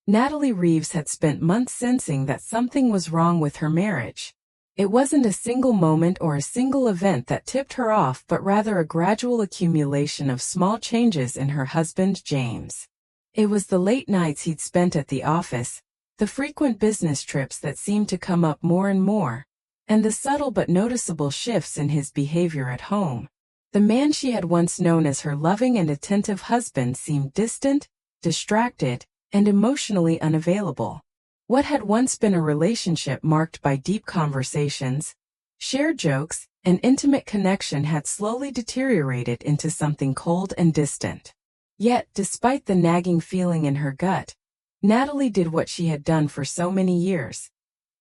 Natalie Reeves had spent months sensing that something was wrong with her marriage. It wasn't a single moment or a single event that tipped her off, but rather a gradual accumulation of small changes in her husband, James. It was the late nights he'd spent at the office, the frequent business trips that seemed to come up more and more, and the subtle but noticeable shifts in his behavior at home. The man she had once known as her loving and attentive husband seemed distant, distracted, and emotionally unavailable. What had once been a relationship marked by deep conversations, shared jokes, and intimate connection had slowly deteriorated into something cold and distant. Yet, despite the nagging feeling in her gut, Natalie did what she had done for so many years.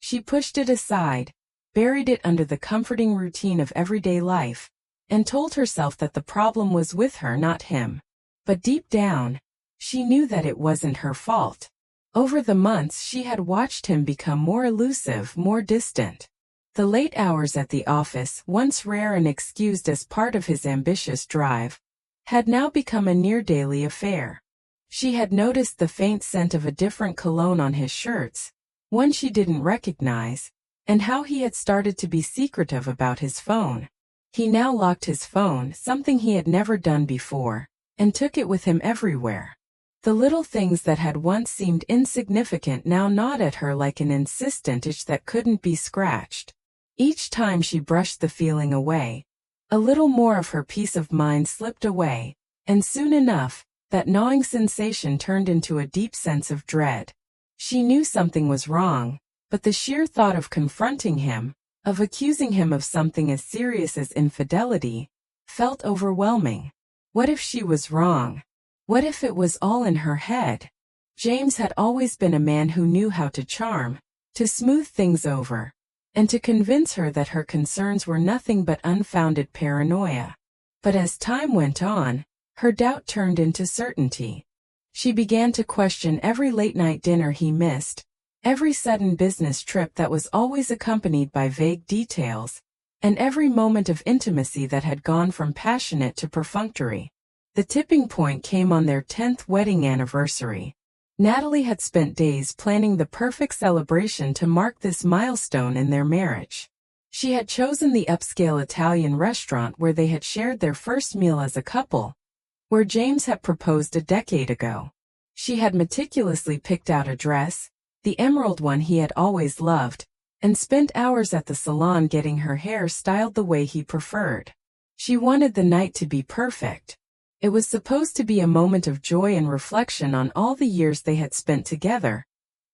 She pushed it aside, buried it under the comforting routine of everyday life, and told herself that the problem was with her, not him. But deep down, she knew that it wasn't her fault. Over the months she had watched him become more elusive, more distant. The late hours at the office, once rare and excused as part of his ambitious drive, had now become a near-daily affair. She had noticed the faint scent of a different cologne on his shirts, one she didn't recognize, and how he had started to be secretive about his phone. He now locked his phone, something he had never done before, and took it with him everywhere. The little things that had once seemed insignificant now gnawed at her like an insistent itch that couldn't be scratched. Each time she brushed the feeling away, a little more of her peace of mind slipped away, and soon enough, that gnawing sensation turned into a deep sense of dread. She knew something was wrong, but the sheer thought of confronting him, of accusing him of something as serious as infidelity, felt overwhelming. What if she was wrong? What if it was all in her head? James had always been a man who knew how to charm, to smooth things over, and to convince her that her concerns were nothing but unfounded paranoia. But as time went on, her doubt turned into certainty. She began to question every late-night dinner he missed, every sudden business trip that was always accompanied by vague details, and every moment of intimacy that had gone from passionate to perfunctory. The tipping point came on their 10th wedding anniversary. Natalie had spent days planning the perfect celebration to mark this milestone in their marriage. She had chosen the upscale Italian restaurant where they had shared their first meal as a couple, where James had proposed a decade ago. She had meticulously picked out a dress, the emerald one he had always loved, and spent hours at the salon getting her hair styled the way he preferred. She wanted the night to be perfect. It was supposed to be a moment of joy and reflection on all the years they had spent together,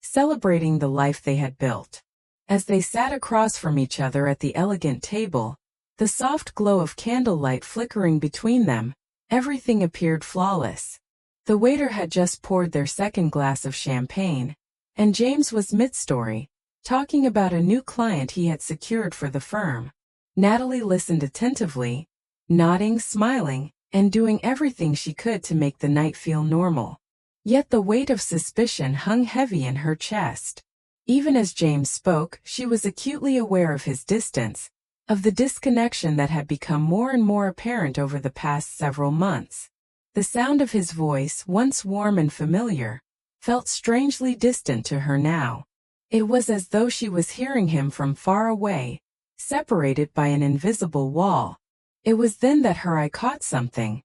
celebrating the life they had built. As they sat across from each other at the elegant table, the soft glow of candlelight flickering between them, everything appeared flawless. The waiter had just poured their second glass of champagne, and James was mid-story, talking about a new client he had secured for the firm. Natalie listened attentively, nodding, smiling, and doing everything she could to make the night feel normal. Yet the weight of suspicion hung heavy in her chest. Even as James spoke, she was acutely aware of his distance, of the disconnection that had become more and more apparent over the past several months. The sound of his voice, once warm and familiar, felt strangely distant to her now. It was as though she was hearing him from far away, separated by an invisible wall. It was then that her eye caught something.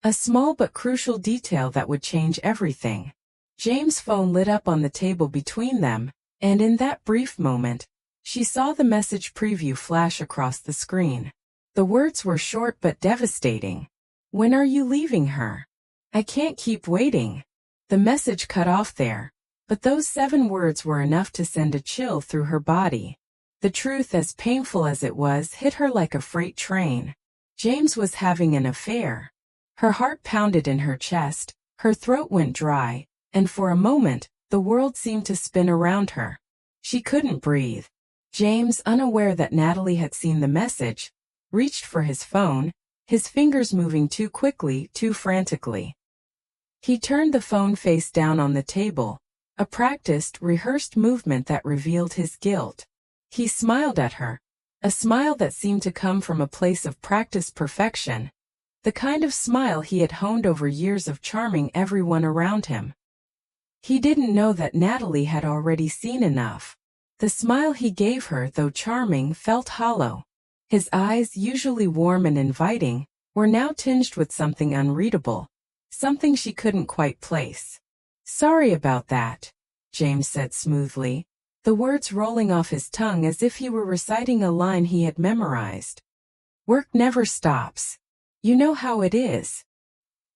A small but crucial detail that would change everything. James' phone lit up on the table between them, and in that brief moment, she saw the message preview flash across the screen. The words were short but devastating. "When are you leaving her? I can't keep waiting." The message cut off there, but those 7 words were enough to send a chill through her body. The truth, as painful as it was, hit her like a freight train. James was having an affair. Her heart pounded in her chest, her throat went dry, and for a moment, the world seemed to spin around her. She couldn't breathe. James, unaware that Natalie had seen the message, reached for his phone, his fingers moving too quickly, too frantically. He turned the phone face down on the table, a practiced, rehearsed movement that revealed his guilt. He smiled at her, a smile that seemed to come from a place of practiced perfection, the kind of smile he had honed over years of charming everyone around him. He didn't know that Natalie had already seen enough. The smile he gave her, though charming, felt hollow. His eyes, usually warm and inviting, were now tinged with something unreadable, something she couldn't quite place. "Sorry about that," James said smoothly, the words rolling off his tongue as if he were reciting a line he had memorized. "Work never stops. You know how it is."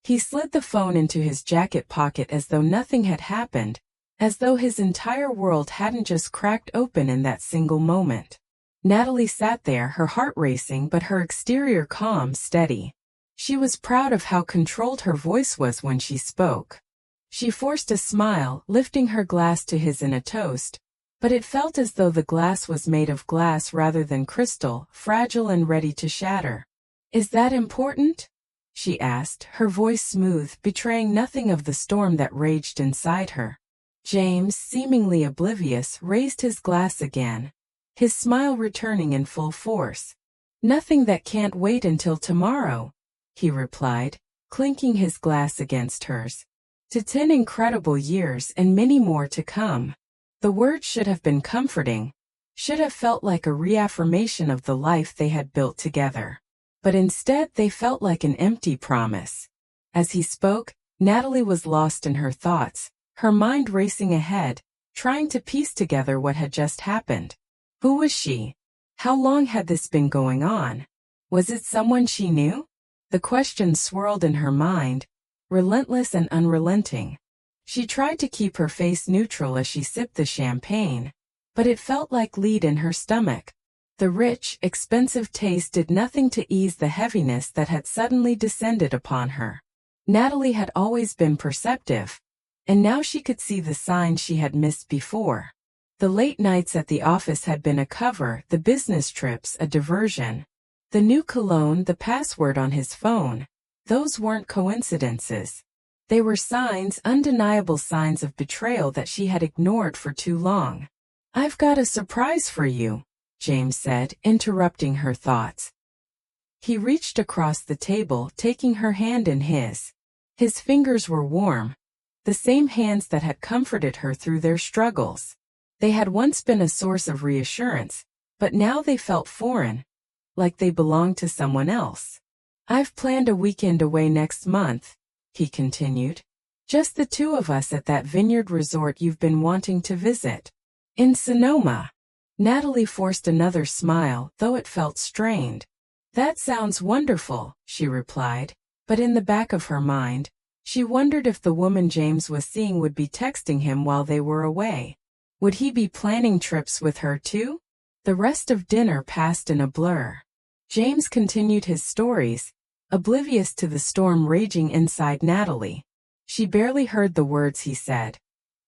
He slid the phone into his jacket pocket as though nothing had happened, as though his entire world hadn't just cracked open in that single moment. Natalie sat there, her heart racing but her exterior calm, steady. She was proud of how controlled her voice was when she spoke. She forced a smile, lifting her glass to his in a toast, but it felt as though the glass was made of glass rather than crystal, fragile and ready to shatter. "Is that important?" she asked, her voice smooth, betraying nothing of the storm that raged inside her. James, seemingly oblivious, raised his glass again, his smile returning in full force. "Nothing that can't wait until tomorrow," he replied, clinking his glass against hers. "To 10 incredible years and many more to come." The words should have been comforting, should have felt like a reaffirmation of the life they had built together. But instead they felt like an empty promise. As he spoke, Natalie was lost in her thoughts, her mind racing ahead, trying to piece together what had just happened. Who was she? How long had this been going on? Was it someone she knew? The question swirled in her mind, relentless and unrelenting. She tried to keep her face neutral as she sipped the champagne, but it felt like lead in her stomach. The rich, expensive taste did nothing to ease the heaviness that had suddenly descended upon her. Natalie had always been perceptive, and now she could see the signs she had missed before. The late nights at the office had been a cover, the business trips a diversion. The new cologne, the password on his phone, those weren't coincidences. They were signs, undeniable signs of betrayal that she had ignored for too long. "I've got a surprise for you," James said, interrupting her thoughts. He reached across the table, taking her hand in his. His fingers were warm, the same hands that had comforted her through their struggles. They had once been a source of reassurance, but now they felt foreign, like they belonged to someone else. "I've planned a weekend away next month," he continued. "Just the two of us at that vineyard resort you've been wanting to visit. In Sonoma." Natalie forced another smile, though it felt strained. "That sounds wonderful," she replied, but in the back of her mind, she wondered if the woman James was seeing would be texting him while they were away. Would he be planning trips with her too? The rest of dinner passed in a blur. James continued his stories, oblivious to the storm raging inside Natalie. She barely heard the words he said,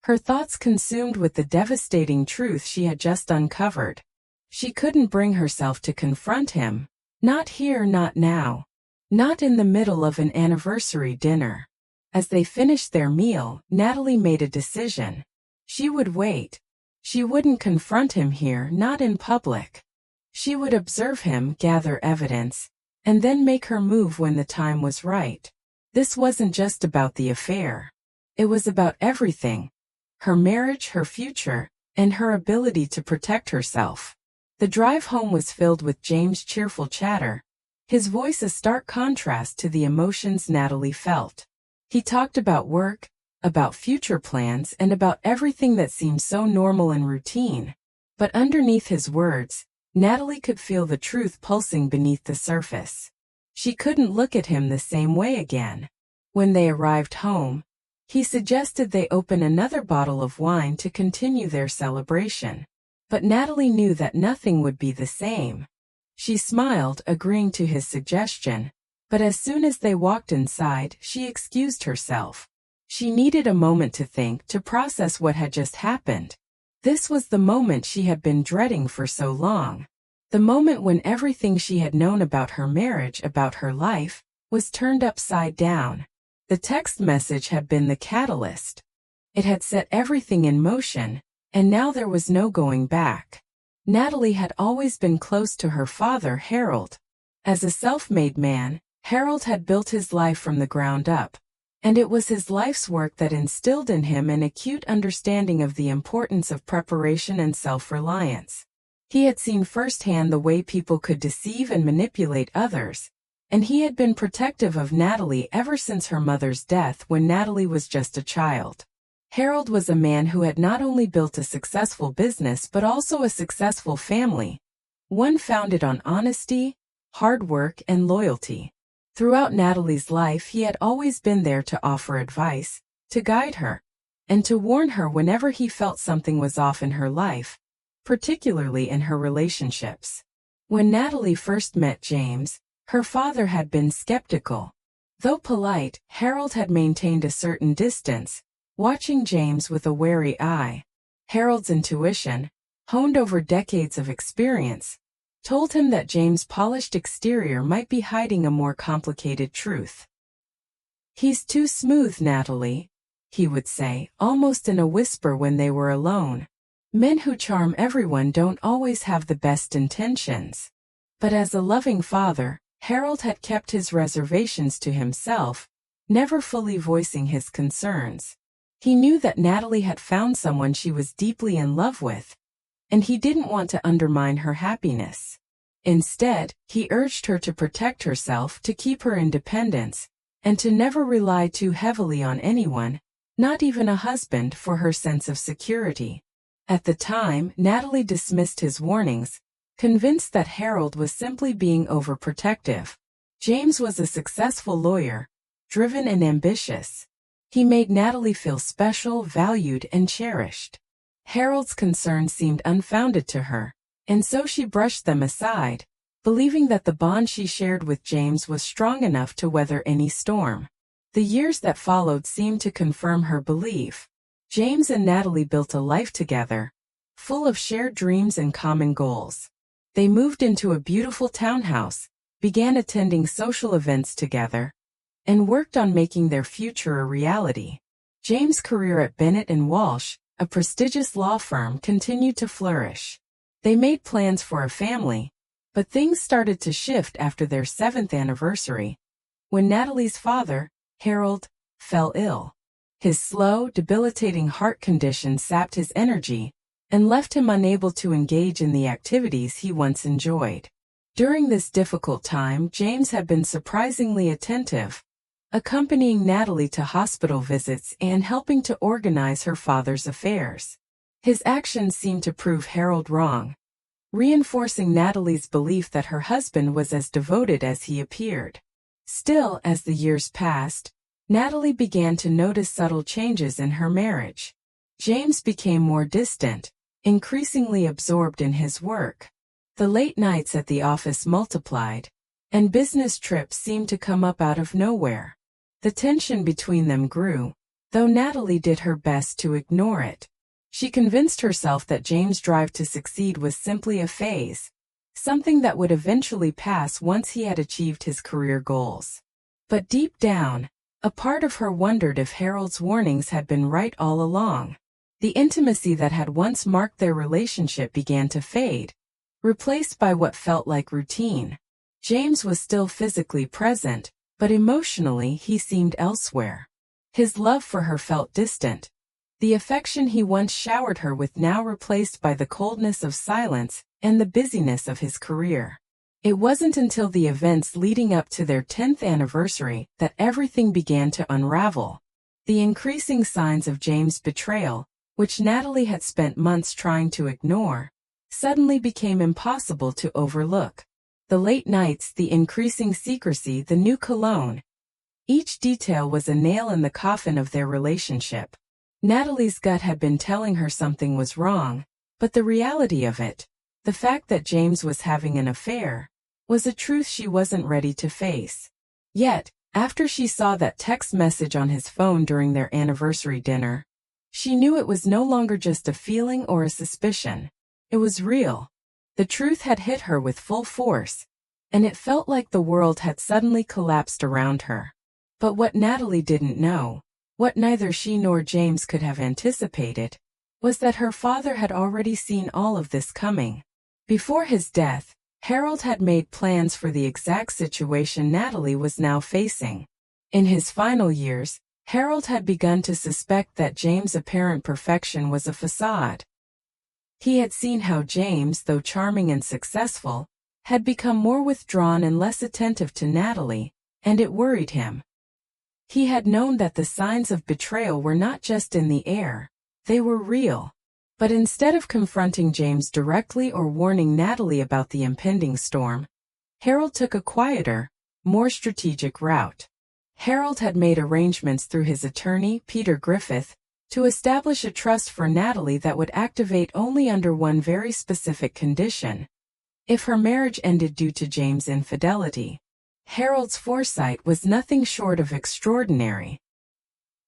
her thoughts consumed with the devastating truth she had just uncovered. She couldn't bring herself to confront him. Not here, not now. Not in the middle of an anniversary dinner. As they finished their meal, Natalie made a decision. She would wait. She wouldn't confront him here, not in public. She would observe him, gather evidence, and then make her move when the time was right. This wasn't just about the affair. It was about everything. Her marriage, her future, and her ability to protect herself. The drive home was filled with James' cheerful chatter, his voice a stark contrast to the emotions Natalie felt. He talked about work, about future plans, and about everything that seemed so normal and routine. But underneath his words, Natalie could feel the truth pulsing beneath the surface. She couldn't look at him the same way again. When they arrived home, he suggested they open another bottle of wine to continue their celebration. But Natalie knew that nothing would be the same. She smiled, agreeing to his suggestion, but as soon as they walked inside, she excused herself. She needed a moment to think, to process what had just happened. This was the moment she had been dreading for so long. The moment when everything she had known about her marriage, about her life, was turned upside down. The text message had been the catalyst. It had set everything in motion, and now there was no going back. Natalie had always been close to her father, Harold. As a self-made man, Harold had built his life from the ground up, And it was his life's work that instilled in him an acute understanding of the importance of preparation and self-reliance. He had seen firsthand the way people could deceive and manipulate others, and he had been protective of Natalie ever since her mother's death when Natalie was just a child. Harold was a man who had not only built a successful business but also a successful family, one founded on honesty, hard work, and loyalty. Throughout Natalie's life, he had always been there to offer advice, to guide her, and to warn her whenever he felt something was off in her life, particularly in her relationships. When Natalie first met James, her father had been skeptical. Though polite, Harold had maintained a certain distance, watching James with a wary eye. Harold's intuition, honed over decades of experience, told him that James' polished exterior might be hiding a more complicated truth. "He's too smooth, Natalie," he would say, almost in a whisper when they were alone. "Men who charm everyone don't always have the best intentions." But as a loving father, Harold had kept his reservations to himself, never fully voicing his concerns. He knew that Natalie had found someone she was deeply in love with, and he didn't want to undermine her happiness. Instead, he urged her to protect herself, to keep her independence, and to never rely too heavily on anyone, not even a husband, for her sense of security. At the time, Natalie dismissed his warnings, convinced that Harold was simply being overprotective. James was a successful lawyer, driven and ambitious. He made Natalie feel special, valued, and cherished. Harold's concerns seemed unfounded to her, and so she brushed them aside, believing that the bond she shared with James was strong enough to weather any storm. The years that followed seemed to confirm her belief. James and Natalie built a life together, full of shared dreams and common goals. They moved into a beautiful townhouse, began attending social events together, and worked on making their future a reality. James' career at Bennett and Walsh, a prestigious law firm, continued to flourish. They made plans for a family, but things started to shift after their 7th anniversary, when Natalie's father, Harold, fell ill. His slow, debilitating heart condition sapped his energy and left him unable to engage in the activities he once enjoyed. During this difficult time, James had been surprisingly attentive, accompanying Natalie to hospital visits and helping to organize her father's affairs. His actions seemed to prove Harold wrong, reinforcing Natalie's belief that her husband was as devoted as he appeared. Still, as the years passed, Natalie began to notice subtle changes in her marriage. James became more distant, increasingly absorbed in his work. The late nights at the office multiplied, and business trips seemed to come up out of nowhere. The tension between them grew, though Natalie did her best to ignore it. She convinced herself that James' drive to succeed was simply a phase, something that would eventually pass once he had achieved his career goals. But deep down, a part of her wondered if Harold's warnings had been right all along. The intimacy that had once marked their relationship began to fade, replaced by what felt like routine. James was still physically present, but emotionally he seemed elsewhere. His love for her felt distant. The affection he once showered her with now replaced by the coldness of silence and the busyness of his career. It wasn't until the events leading up to their 10th anniversary that everything began to unravel. The increasing signs of James' betrayal, which Natalie had spent months trying to ignore, suddenly became impossible to overlook. The late nights, the increasing secrecy, the new cologne. Each detail was a nail in the coffin of their relationship. Natalie's gut had been telling her something was wrong, but the reality of it, the fact that James was having an affair, was a truth she wasn't ready to face. Yet, after she saw that text message on his phone during their anniversary dinner, she knew it was no longer just a feeling or a suspicion. It was real. The truth had hit her with full force, and it felt like the world had suddenly collapsed around her. But what Natalie didn't know, what neither she nor James could have anticipated, was that her father had already seen all of this coming. Before his death, Harold had made plans for the exact situation Natalie was now facing. In his final years, Harold had begun to suspect that James' apparent perfection was a facade. He had seen how James, though charming and successful, had become more withdrawn and less attentive to Natalie, and it worried him. He had known that the signs of betrayal were not just in the air, they were real. But instead of confronting James directly or warning Natalie about the impending storm, Harold took a quieter, more strategic route. Harold had made arrangements through his attorney, Peter Griffith, to establish a trust for Natalie that would activate only under one very specific condition: if her marriage ended due to James' infidelity. Harold's foresight was nothing short of extraordinary.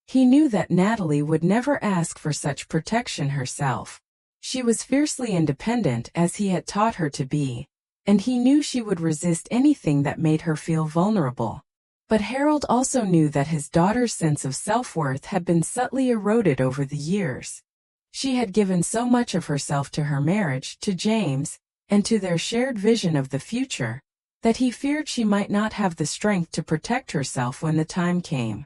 He knew that Natalie would never ask for such protection herself. She was fiercely independent, as he had taught her to be, and he knew she would resist anything that made her feel vulnerable. But Harold also knew that his daughter's sense of self-worth had been subtly eroded over the years. She had given so much of herself to her marriage, to James, and to their shared vision of the future, that he feared she might not have the strength to protect herself when the time came.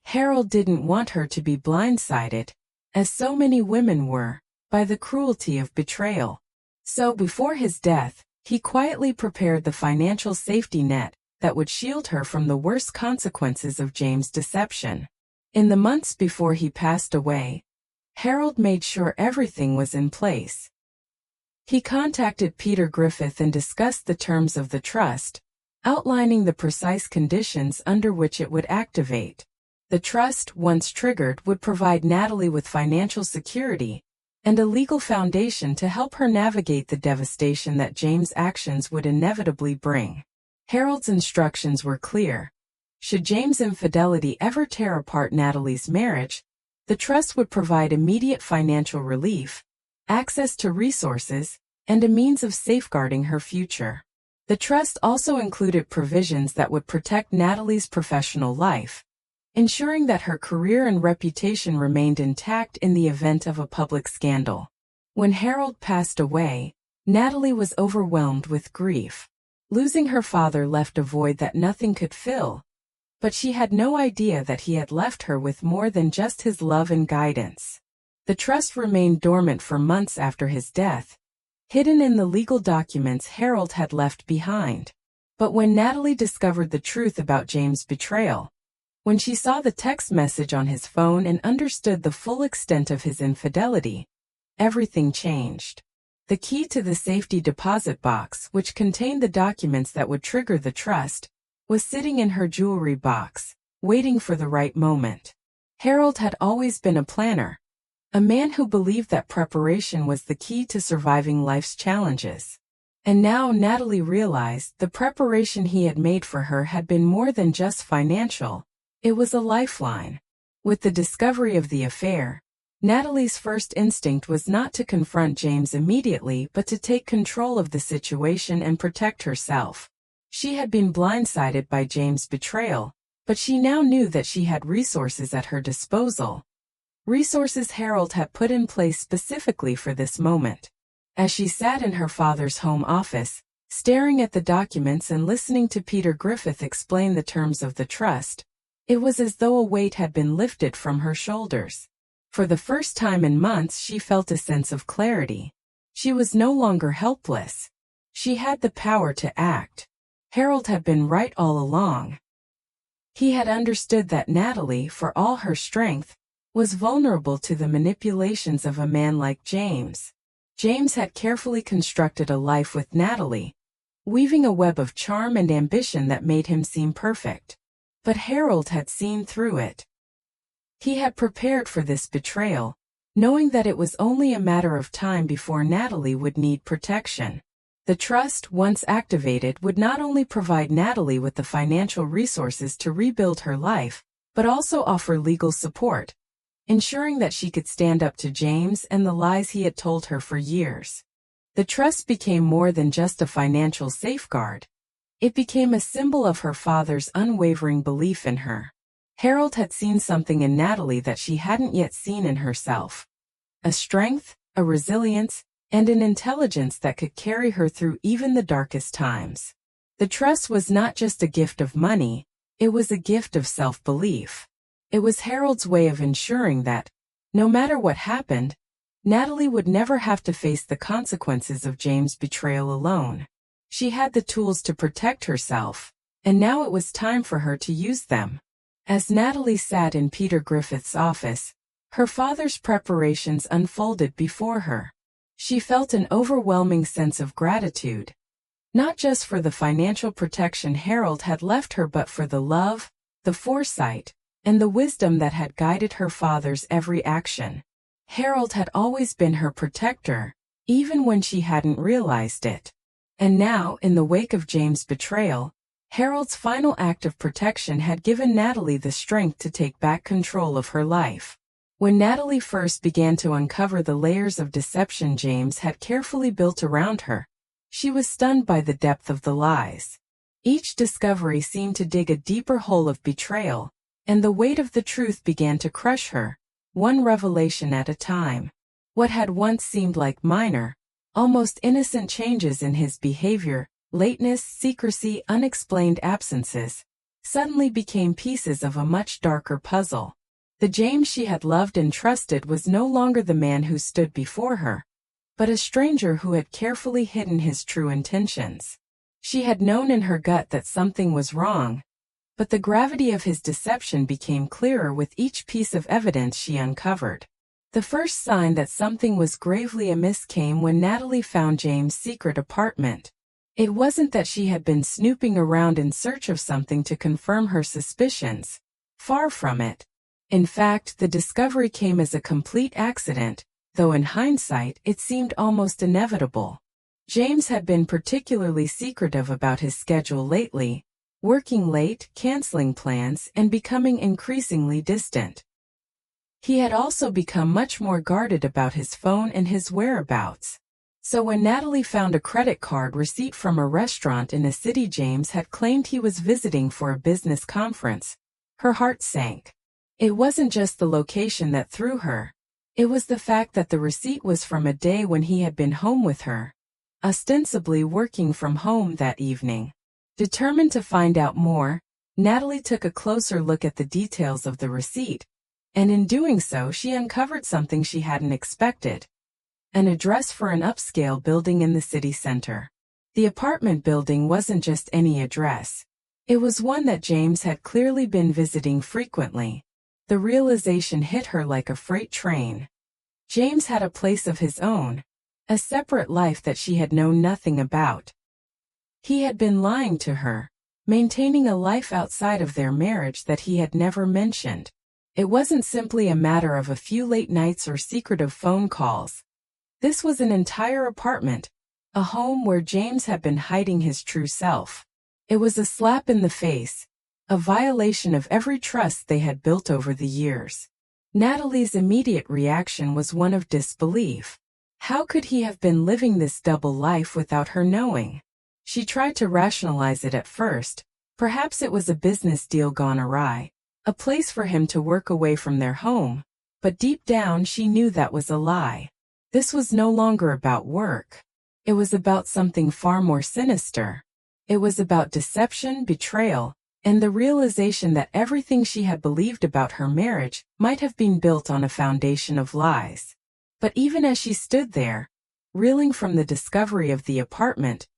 Harold didn't want her to be blindsided, as so many women were, by the cruelty of betrayal. So before his death, he quietly prepared the financial safety net that would shield her from the worst consequences of James' deception. In the months before he passed away, Harold made sure everything was in place. He contacted Peter Griffith and discussed the terms of the trust, outlining the precise conditions under which it would activate. The trust, once triggered, would provide Natalie with financial security and a legal foundation to help her navigate the devastation that James' actions would inevitably bring. Harold's instructions were clear. Should James' infidelity ever tear apart Natalie's marriage, the trust would provide immediate financial relief, access to resources, and a means of safeguarding her future. The trust also included provisions that would protect Natalie's professional life, ensuring that her career and reputation remained intact in the event of a public scandal. When Harold passed away, Natalie was overwhelmed with grief. Losing her father left a void that nothing could fill, but she had no idea that he had left her with more than just his love and guidance. The trust remained dormant for months after his death, hidden in the legal documents Harold had left behind. But when Natalie discovered the truth about James' betrayal, when she saw the text message on his phone and understood the full extent of his infidelity, everything changed. The key to the safety deposit box, which contained the documents that would trigger the trust, was sitting in her jewelry box, waiting for the right moment. Harold had always been a planner, a man who believed that preparation was the key to surviving life's challenges. And now Natalie realized the preparation he had made for her had been more than just financial. It was a lifeline. With the discovery of the affair, Natalie's first instinct was not to confront James immediately but to take control of the situation and protect herself. She had been blindsided by James' betrayal, but she now knew that she had resources at her disposal. Resources Harold had put in place specifically for this moment. As she sat in her father's home office, staring at the documents and listening to Peter Griffith explain the terms of the trust, it was as though a weight had been lifted from her shoulders. For the first time in months, she felt a sense of clarity. She was no longer helpless. She had the power to act. Harold had been right all along. He had understood that Natalie, for all her strength, was vulnerable to the manipulations of a man like James. James had carefully constructed a life with Natalie, weaving a web of charm and ambition that made him seem perfect. But Harold had seen through it. He had prepared for this betrayal, knowing that it was only a matter of time before Natalie would need protection. The trust, once activated, would not only provide Natalie with the financial resources to rebuild her life, but also offer legal support, ensuring that she could stand up to James and the lies he had told her for years. The trust became more than just a financial safeguard. It became a symbol of her father's unwavering belief in her. Harold had seen something in Natalie that she hadn't yet seen in herself. A strength, a resilience, and an intelligence that could carry her through even the darkest times. The trust was not just a gift of money, it was a gift of self-belief. It was Harold's way of ensuring that, no matter what happened, Natalie would never have to face the consequences of James' betrayal alone. She had the tools to protect herself, and now it was time for her to use them. As Natalie sat in Peter Griffith's office, her father's preparations unfolded before her. She felt an overwhelming sense of gratitude, not just for the financial protection Harold had left her but for the love, the foresight, and the wisdom that had guided her father's every action. Harold had always been her protector, even when she hadn't realized it. And now, in the wake of James' betrayal, Harold's final act of protection had given Natalie the strength to take back control of her life. When Natalie first began to uncover the layers of deception James had carefully built around her, she was stunned by the depth of the lies. Each discovery seemed to dig a deeper hole of betrayal, and the weight of the truth began to crush her, one revelation at a time. What had once seemed like minor, almost innocent changes in his behavior, lateness, secrecy, unexplained absences, suddenly became pieces of a much darker puzzle. The James she had loved and trusted was no longer the man who stood before her, but a stranger who had carefully hidden his true intentions. She had known in her gut that something was wrong, but the gravity of his deception became clearer with each piece of evidence she uncovered. The first sign that something was gravely amiss came when Natalie found James' secret apartment. It wasn't that she had been snooping around in search of something to confirm her suspicions. Far from it. In fact, the discovery came as a complete accident, though in hindsight it seemed almost inevitable. James had been particularly secretive about his schedule lately, working late, canceling plans, and becoming increasingly distant. He had also become much more guarded about his phone and his whereabouts. So when Natalie found a credit card receipt from a restaurant in a city James had claimed he was visiting for a business conference, her heart sank. It wasn't just the location that threw her. It was the fact that the receipt was from a day when he had been home with her, ostensibly working from home that evening. Determined to find out more, Natalie took a closer look at the details of the receipt, and in doing so she uncovered something she hadn't expected. An address for an upscale building in the city center. The apartment building wasn't just any address. It was one that James had clearly been visiting frequently. The realization hit her like a freight train. James had a place of his own, a separate life that she had known nothing about. He had been lying to her, maintaining a life outside of their marriage that he had never mentioned. It wasn't simply a matter of a few late nights or secretive phone calls. This was an entire apartment, a home where James had been hiding his true self. It was a slap in the face, a violation of every trust they had built over the years. Natalie's immediate reaction was one of disbelief. How could he have been living this double life without her knowing? She tried to rationalize it at first. Perhaps it was a business deal gone awry, a place for him to work away from their home, but deep down she knew that was a lie. This was no longer about work. It was about something far more sinister. It was about deception, betrayal, and the realization that everything she had believed about her marriage might have been built on a foundation of lies. But even as she stood there, reeling from the discovery of the apartment,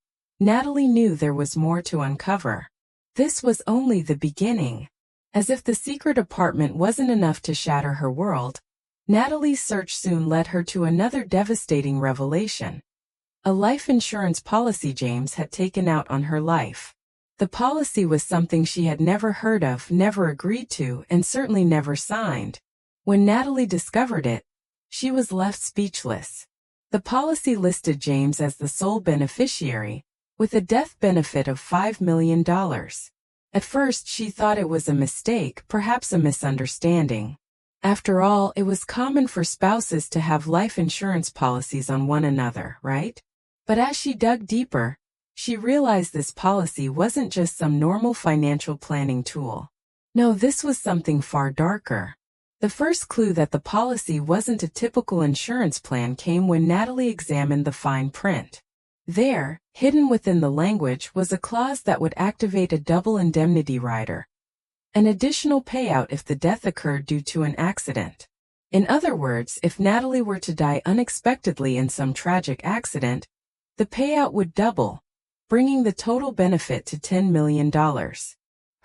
Natalie knew there was more to uncover. This was only the beginning. As if the secret apartment wasn't enough to shatter her world, Natalie's search soon led her to another devastating revelation. A life insurance policy James had taken out on her life. The policy was something she had never heard of, never agreed to, and certainly never signed. When Natalie discovered it, she was left speechless. The policy listed James as the sole beneficiary, with a death benefit of $5 million. At first she thought it was a mistake, perhaps a misunderstanding. After all, it was common for spouses to have life insurance policies on one another, right? But as she dug deeper, she realized this policy wasn't just some normal financial planning tool. No, this was something far darker. The first clue that the policy wasn't a typical insurance plan came when Natalie examined the fine print. There, hidden within the language, was a clause that would activate a double indemnity rider. an additional payout if the death occurred due to an accident. In other words, if Natalie were to die unexpectedly in some tragic accident, the payout would double, bringing the total benefit to $10 million.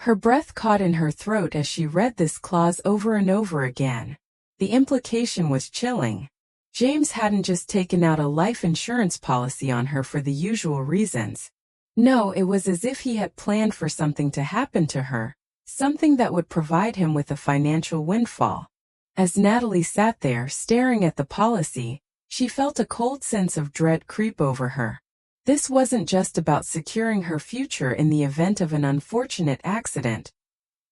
Her breath caught in her throat as she read this clause over and over again. The implication was chilling. James hadn't just taken out a life insurance policy on her for the usual reasons. No, it was as if he had planned for something to happen to her, something that would provide him with a financial windfall. As Natalie sat there staring at the policy, she felt a cold sense of dread creep over her. This wasn't just about securing her future in the event of an unfortunate accident.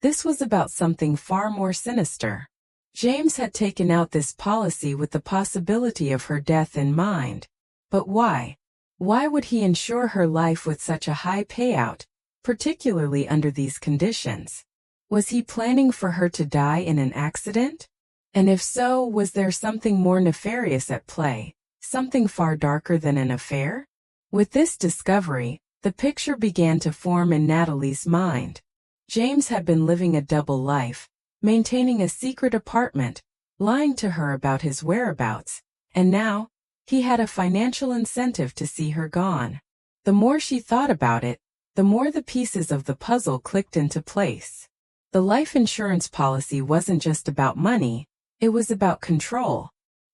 This was about something far more sinister. James had taken out this policy with the possibility of her death in mind. But why? Why would he insure her life with such a high payout, particularly under these conditions? Was he planning for her to die in an accident? And if so, was there something more nefarious at play, something far darker than an affair? With this discovery, the picture began to form in Natalie's mind. James had been living a double life, maintaining a secret apartment, lying to her about his whereabouts, and now, he had a financial incentive to see her gone. The more she thought about it, the more the pieces of the puzzle clicked into place. The life insurance policy wasn't just about money, it was about control.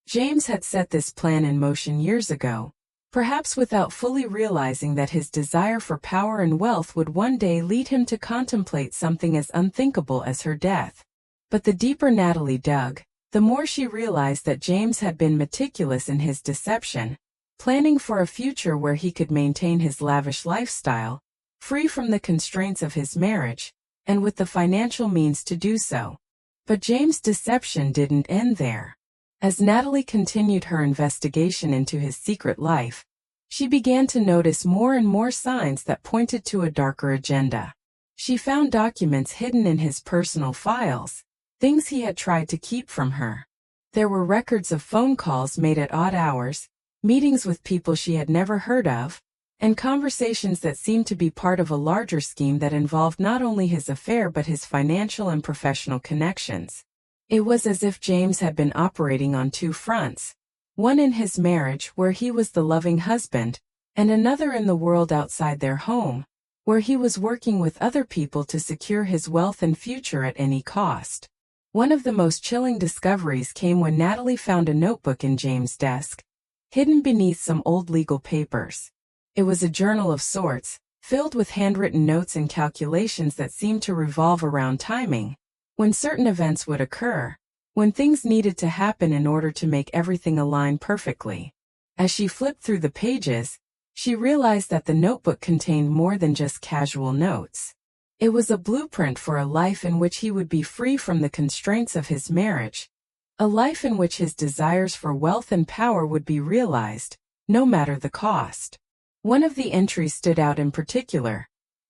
James had set this plan in motion years ago, perhaps without fully realizing that his desire for power and wealth would one day lead him to contemplate something as unthinkable as her death. But the deeper Natalie dug, the more she realized that James had been meticulous in his deception, planning for a future where he could maintain his lavish lifestyle, free from the constraints of his marriage, and with the financial means to do so. But James' deception didn't end there. As Natalie continued her investigation into his secret life, she began to notice more and more signs that pointed to a darker agenda. She found documents hidden in his personal files, things he had tried to keep from her. There were records of phone calls made at odd hours, meetings with people she had never heard of, and conversations that seemed to be part of a larger scheme that involved not only his affair but his financial and professional connections. It was as if James had been operating on two fronts, one in his marriage where he was the loving husband, and another in the world outside their home, where he was working with other people to secure his wealth and future at any cost. One of the most chilling discoveries came when Natalie found a notebook in James' desk, hidden beneath some old legal papers. It was a journal of sorts, filled with handwritten notes and calculations that seemed to revolve around timing, when certain events would occur, when things needed to happen in order to make everything align perfectly. As she flipped through the pages, she realized that the notebook contained more than just casual notes. It was a blueprint for a life in which he would be free from the constraints of his marriage, a life in which his desires for wealth and power would be realized, no matter the cost. One of the entries stood out in particular,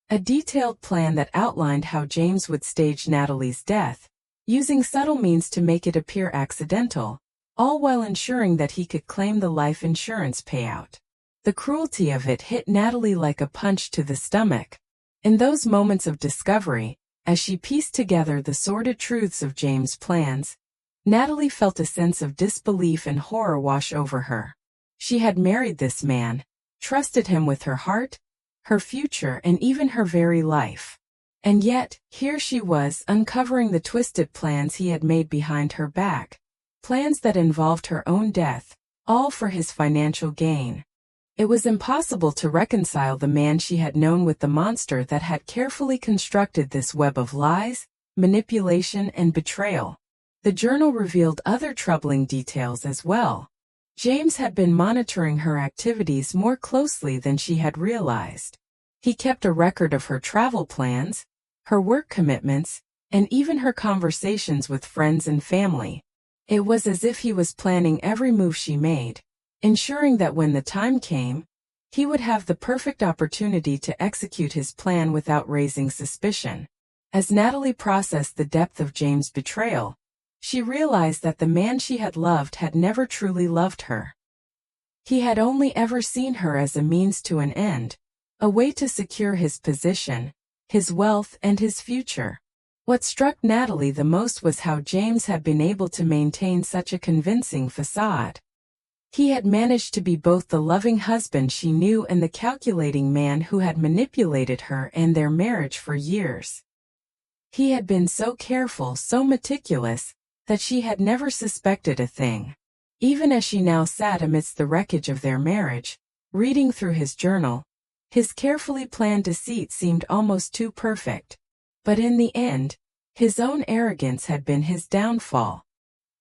a detailed plan that outlined how James would stage Natalie's death, using subtle means to make it appear accidental, all while ensuring that he could claim the life insurance payout. The cruelty of it hit Natalie like a punch to the stomach. In those moments of discovery, as she pieced together the sordid truths of James' plans, Natalie felt a sense of disbelief and horror wash over her. She had married this man, trusted him with her heart, her future, and even her very life. And yet, here she was, uncovering the twisted plans he had made behind her back, plans that involved her own death, all for his financial gain. It was impossible to reconcile the man she had known with the monster that had carefully constructed this web of lies, manipulation, and betrayal. The journal revealed other troubling details as well. James had been monitoring her activities more closely than she had realized. He kept a record of her travel plans, her work commitments, and even her conversations with friends and family. It was as if he was planning every move she made, ensuring that when the time came, he would have the perfect opportunity to execute his plan without raising suspicion. As Natalie processed the depth of James' betrayal, she realized that the man she had loved had never truly loved her. He had only ever seen her as a means to an end, a way to secure his position, his wealth, and his future. What struck Natalie the most was how James had been able to maintain such a convincing facade. He had managed to be both the loving husband she knew and the calculating man who had manipulated her and their marriage for years. He had been so careful, so meticulous, that she had never suspected a thing. Even as she now sat amidst the wreckage of their marriage, reading through his journal, his carefully planned deceit seemed almost too perfect. But in the end, his own arrogance had been his downfall.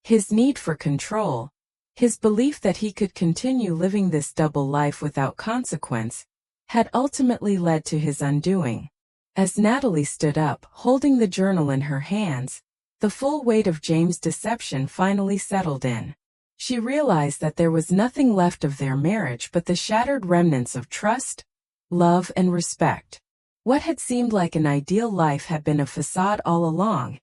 His need for control, his belief that he could continue living this double life without consequence, had ultimately led to his undoing. As Natalie stood up, holding the journal in her hands, the full weight of James' deception finally settled in. She realized that there was nothing left of their marriage but the shattered remnants of trust, love, and respect. What had seemed like an ideal life had been a facade all along,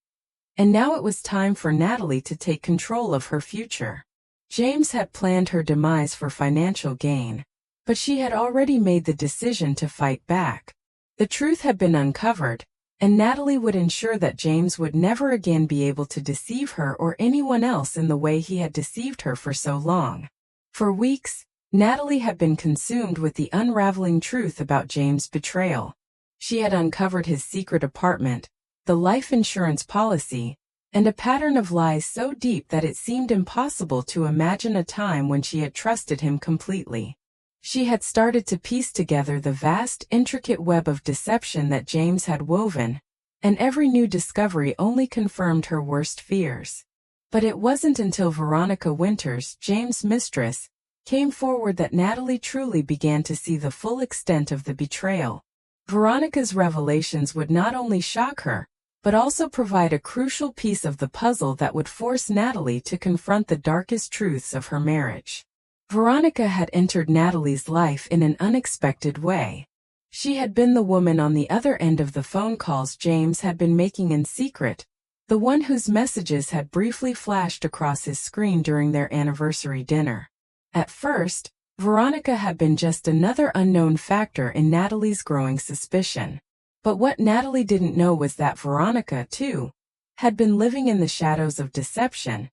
and now it was time for Natalie to take control of her future. James had planned her demise for financial gain, but she had already made the decision to fight back. The truth had been uncovered, and Natalie would ensure that James would never again be able to deceive her or anyone else in the way he had deceived her for so long. For weeks, Natalie had been consumed with the unraveling truth about James' betrayal. She had uncovered his secret apartment, the life insurance policy, and a pattern of lies so deep that it seemed impossible to imagine a time when she had trusted him completely. She had started to piece together the vast, intricate web of deception that James had woven, and every new discovery only confirmed her worst fears. But it wasn't until Veronica Winters, James' mistress, came forward that Natalie truly began to see the full extent of the betrayal. Veronica's revelations would not only shock her, but also provide a crucial piece of the puzzle that would force Natalie to confront the darkest truths of her marriage. Veronica had entered Natalie's life in an unexpected way. She had been the woman on the other end of the phone calls James had been making in secret, the one whose messages had briefly flashed across his screen during their anniversary dinner. At first, Veronica had been just another unknown factor in Natalie's growing suspicion. But what Natalie didn't know was that Veronica, too, had been living in the shadows of deception,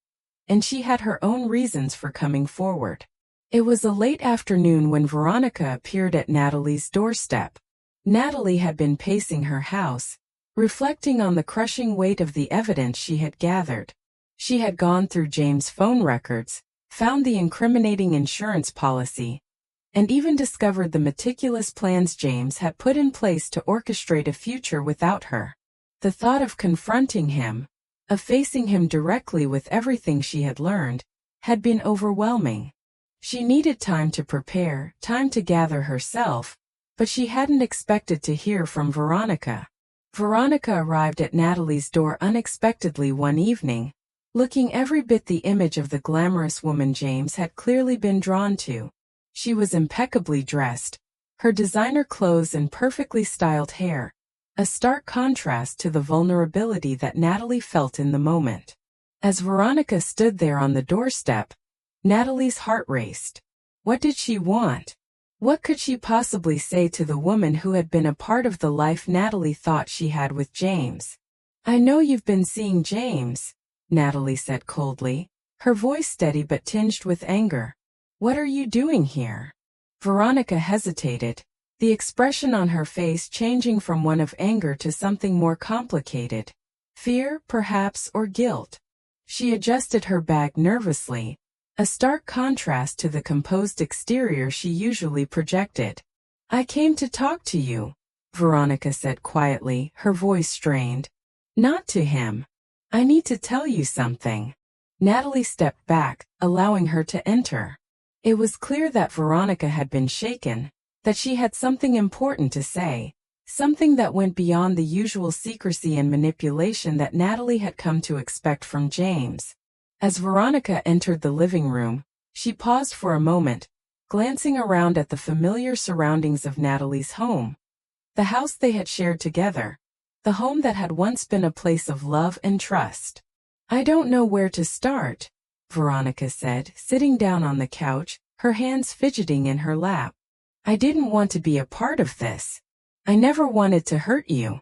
and she had her own reasons for coming forward. It was a late afternoon when Veronica appeared at Natalie's doorstep. Natalie had been pacing her house, reflecting on the crushing weight of the evidence she had gathered. She had gone through James' phone records, found the incriminating insurance policy, and even discovered the meticulous plans James had put in place to orchestrate a future without her. The thought of confronting him, of facing him directly with everything she had learned, had been overwhelming. She needed time to prepare, time to gather herself, but she hadn't expected to hear from Veronica. Veronica arrived at Natalie's door unexpectedly one evening, looking every bit the image of the glamorous woman James had clearly been drawn to. She was impeccably dressed, her designer clothes and perfectly styled hair, a stark contrast to the vulnerability that Natalie felt in the moment. As Veronica stood there on the doorstep, Natalie's heart raced. What did she want? What could she possibly say to the woman who had been a part of the life Natalie thought she had with James? "I know you've been seeing James," Natalie said coldly, her voice steady but tinged with anger. "What are you doing here?" Veronica hesitated, the expression on her face changing from one of anger to something more complicated. Fear, perhaps, or guilt. She adjusted her bag nervously, a stark contrast to the composed exterior she usually projected. "I came to talk to you," Veronica said quietly, her voice strained. "Not to him. I need to tell you something." Natalie stepped back, allowing her to enter. It was clear that Veronica had been shaken, that she had something important to say, something that went beyond the usual secrecy and manipulation that Natalie had come to expect from James. As Veronica entered the living room, she paused for a moment, glancing around at the familiar surroundings of Natalie's home. The house they had shared together, the home that had once been a place of love and trust. "I don't know where to start," Veronica said, sitting down on the couch, her hands fidgeting in her lap. "I didn't want to be a part of this. I never wanted to hurt you.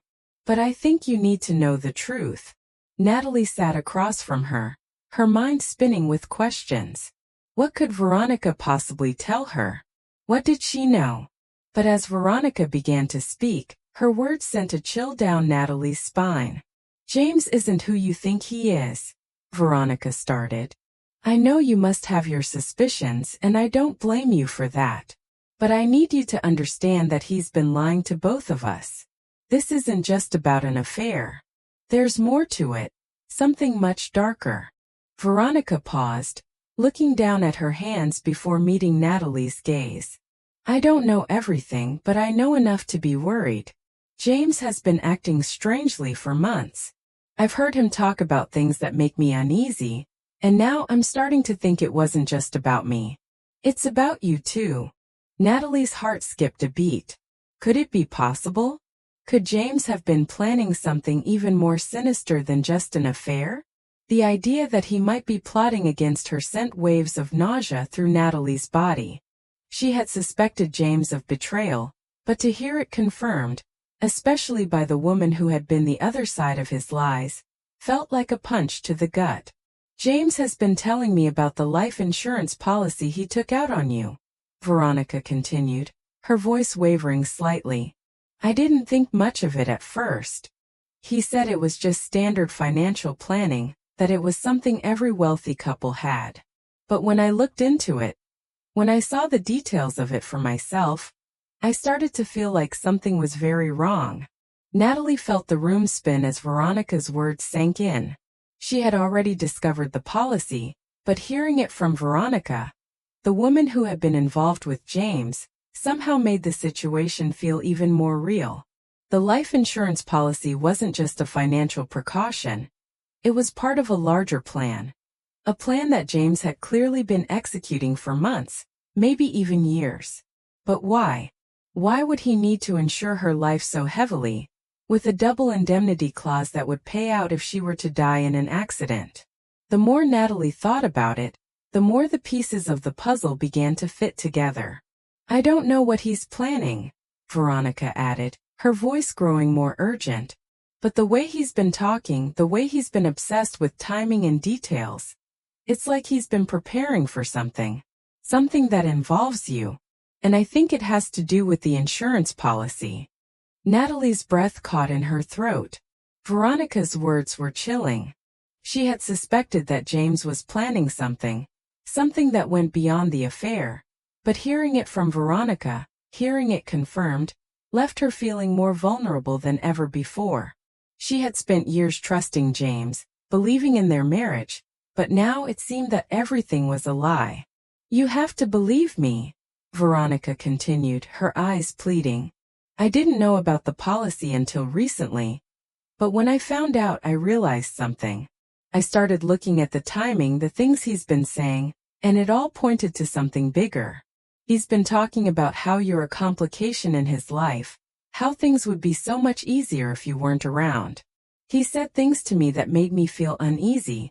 But I think you need to know the truth. Natalie sat across from her, her mind spinning with questions. What could Veronica possibly tell her? What did she know? But as Veronica began to speak, her words sent a chill down Natalie's spine. James isn't who you think he is, Veronica started. I know you must have your suspicions, and I don't blame you for that. But I need you to understand that he's been lying to both of us. This isn't just about an affair. There's more to it, something much darker. Veronica paused, looking down at her hands before meeting Natalie's gaze. I don't know everything, but I know enough to be worried. James has been acting strangely for months. I've heard him talk about things that make me uneasy, and now I'm starting to think it wasn't just about me. It's about you too. Natalie's heart skipped a beat. Could it be possible? Could James have been planning something even more sinister than just an affair? The idea that he might be plotting against her sent waves of nausea through Natalie's body. She had suspected James of betrayal, but to hear it confirmed, especially by the woman who had been the other side of his lies, felt like a punch to the gut. James has been telling me about the life insurance policy he took out on you, Veronica continued, her voice wavering slightly. I didn't think much of it at first. He said it was just standard financial planning, that it was something every wealthy couple had. But when I looked into it, when I saw the details of it for myself, I started to feel like something was very wrong. Natalie felt the room spin as Veronica's words sank in. She had already discovered the policy, but hearing it from Veronica, the woman who had been involved with James, somehow made the situation feel even more real. The life insurance policy wasn't just a financial precaution. It was part of a larger plan. A plan that James had clearly been executing for months, maybe even years. But why? Why would he need to insure her life so heavily, with a double indemnity clause that would pay out if she were to die in an accident? The more Natalie thought about it, the more the pieces of the puzzle began to fit together. I don't know what he's planning, Veronica added, her voice growing more urgent. But the way he's been talking, the way he's been obsessed with timing and details, it's like he's been preparing for something. Something that involves you. And I think it has to do with the insurance policy. Natalie's breath caught in her throat. Veronica's words were chilling. She had suspected that James was planning something that went beyond the affair. But hearing it from Veronica, hearing it confirmed, left her feeling more vulnerable than ever before. She had spent years trusting James, believing in their marriage, but now it seemed that everything was a lie. You have to believe me, Veronica continued, her eyes pleading. I didn't know about the policy until recently, but when I found out I realized something. I started looking at the timing, the things he's been saying, and it all pointed to something bigger. He's been talking about how you're a complication in his life, how things would be so much easier if you weren't around. He said things to me that made me feel uneasy,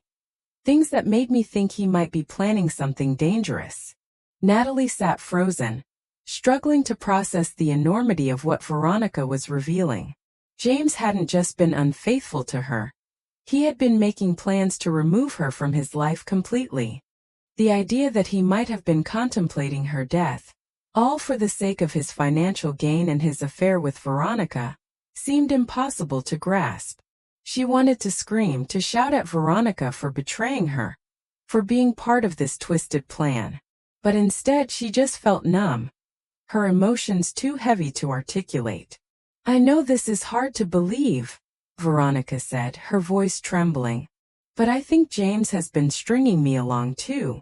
things that made me think he might be planning something dangerous. Natalie sat frozen, struggling to process the enormity of what Veronica was revealing. James hadn't just been unfaithful to her. He had been making plans to remove her from his life completely. The idea that he might have been contemplating her death, all for the sake of his financial gain and his affair with Veronica, seemed impossible to grasp. She wanted to scream, to shout at Veronica for betraying her, for being part of this twisted plan. But instead she just felt numb, her emotions too heavy to articulate. I know this is hard to believe, Veronica said, her voice trembling. But I think James has been stringing me along too.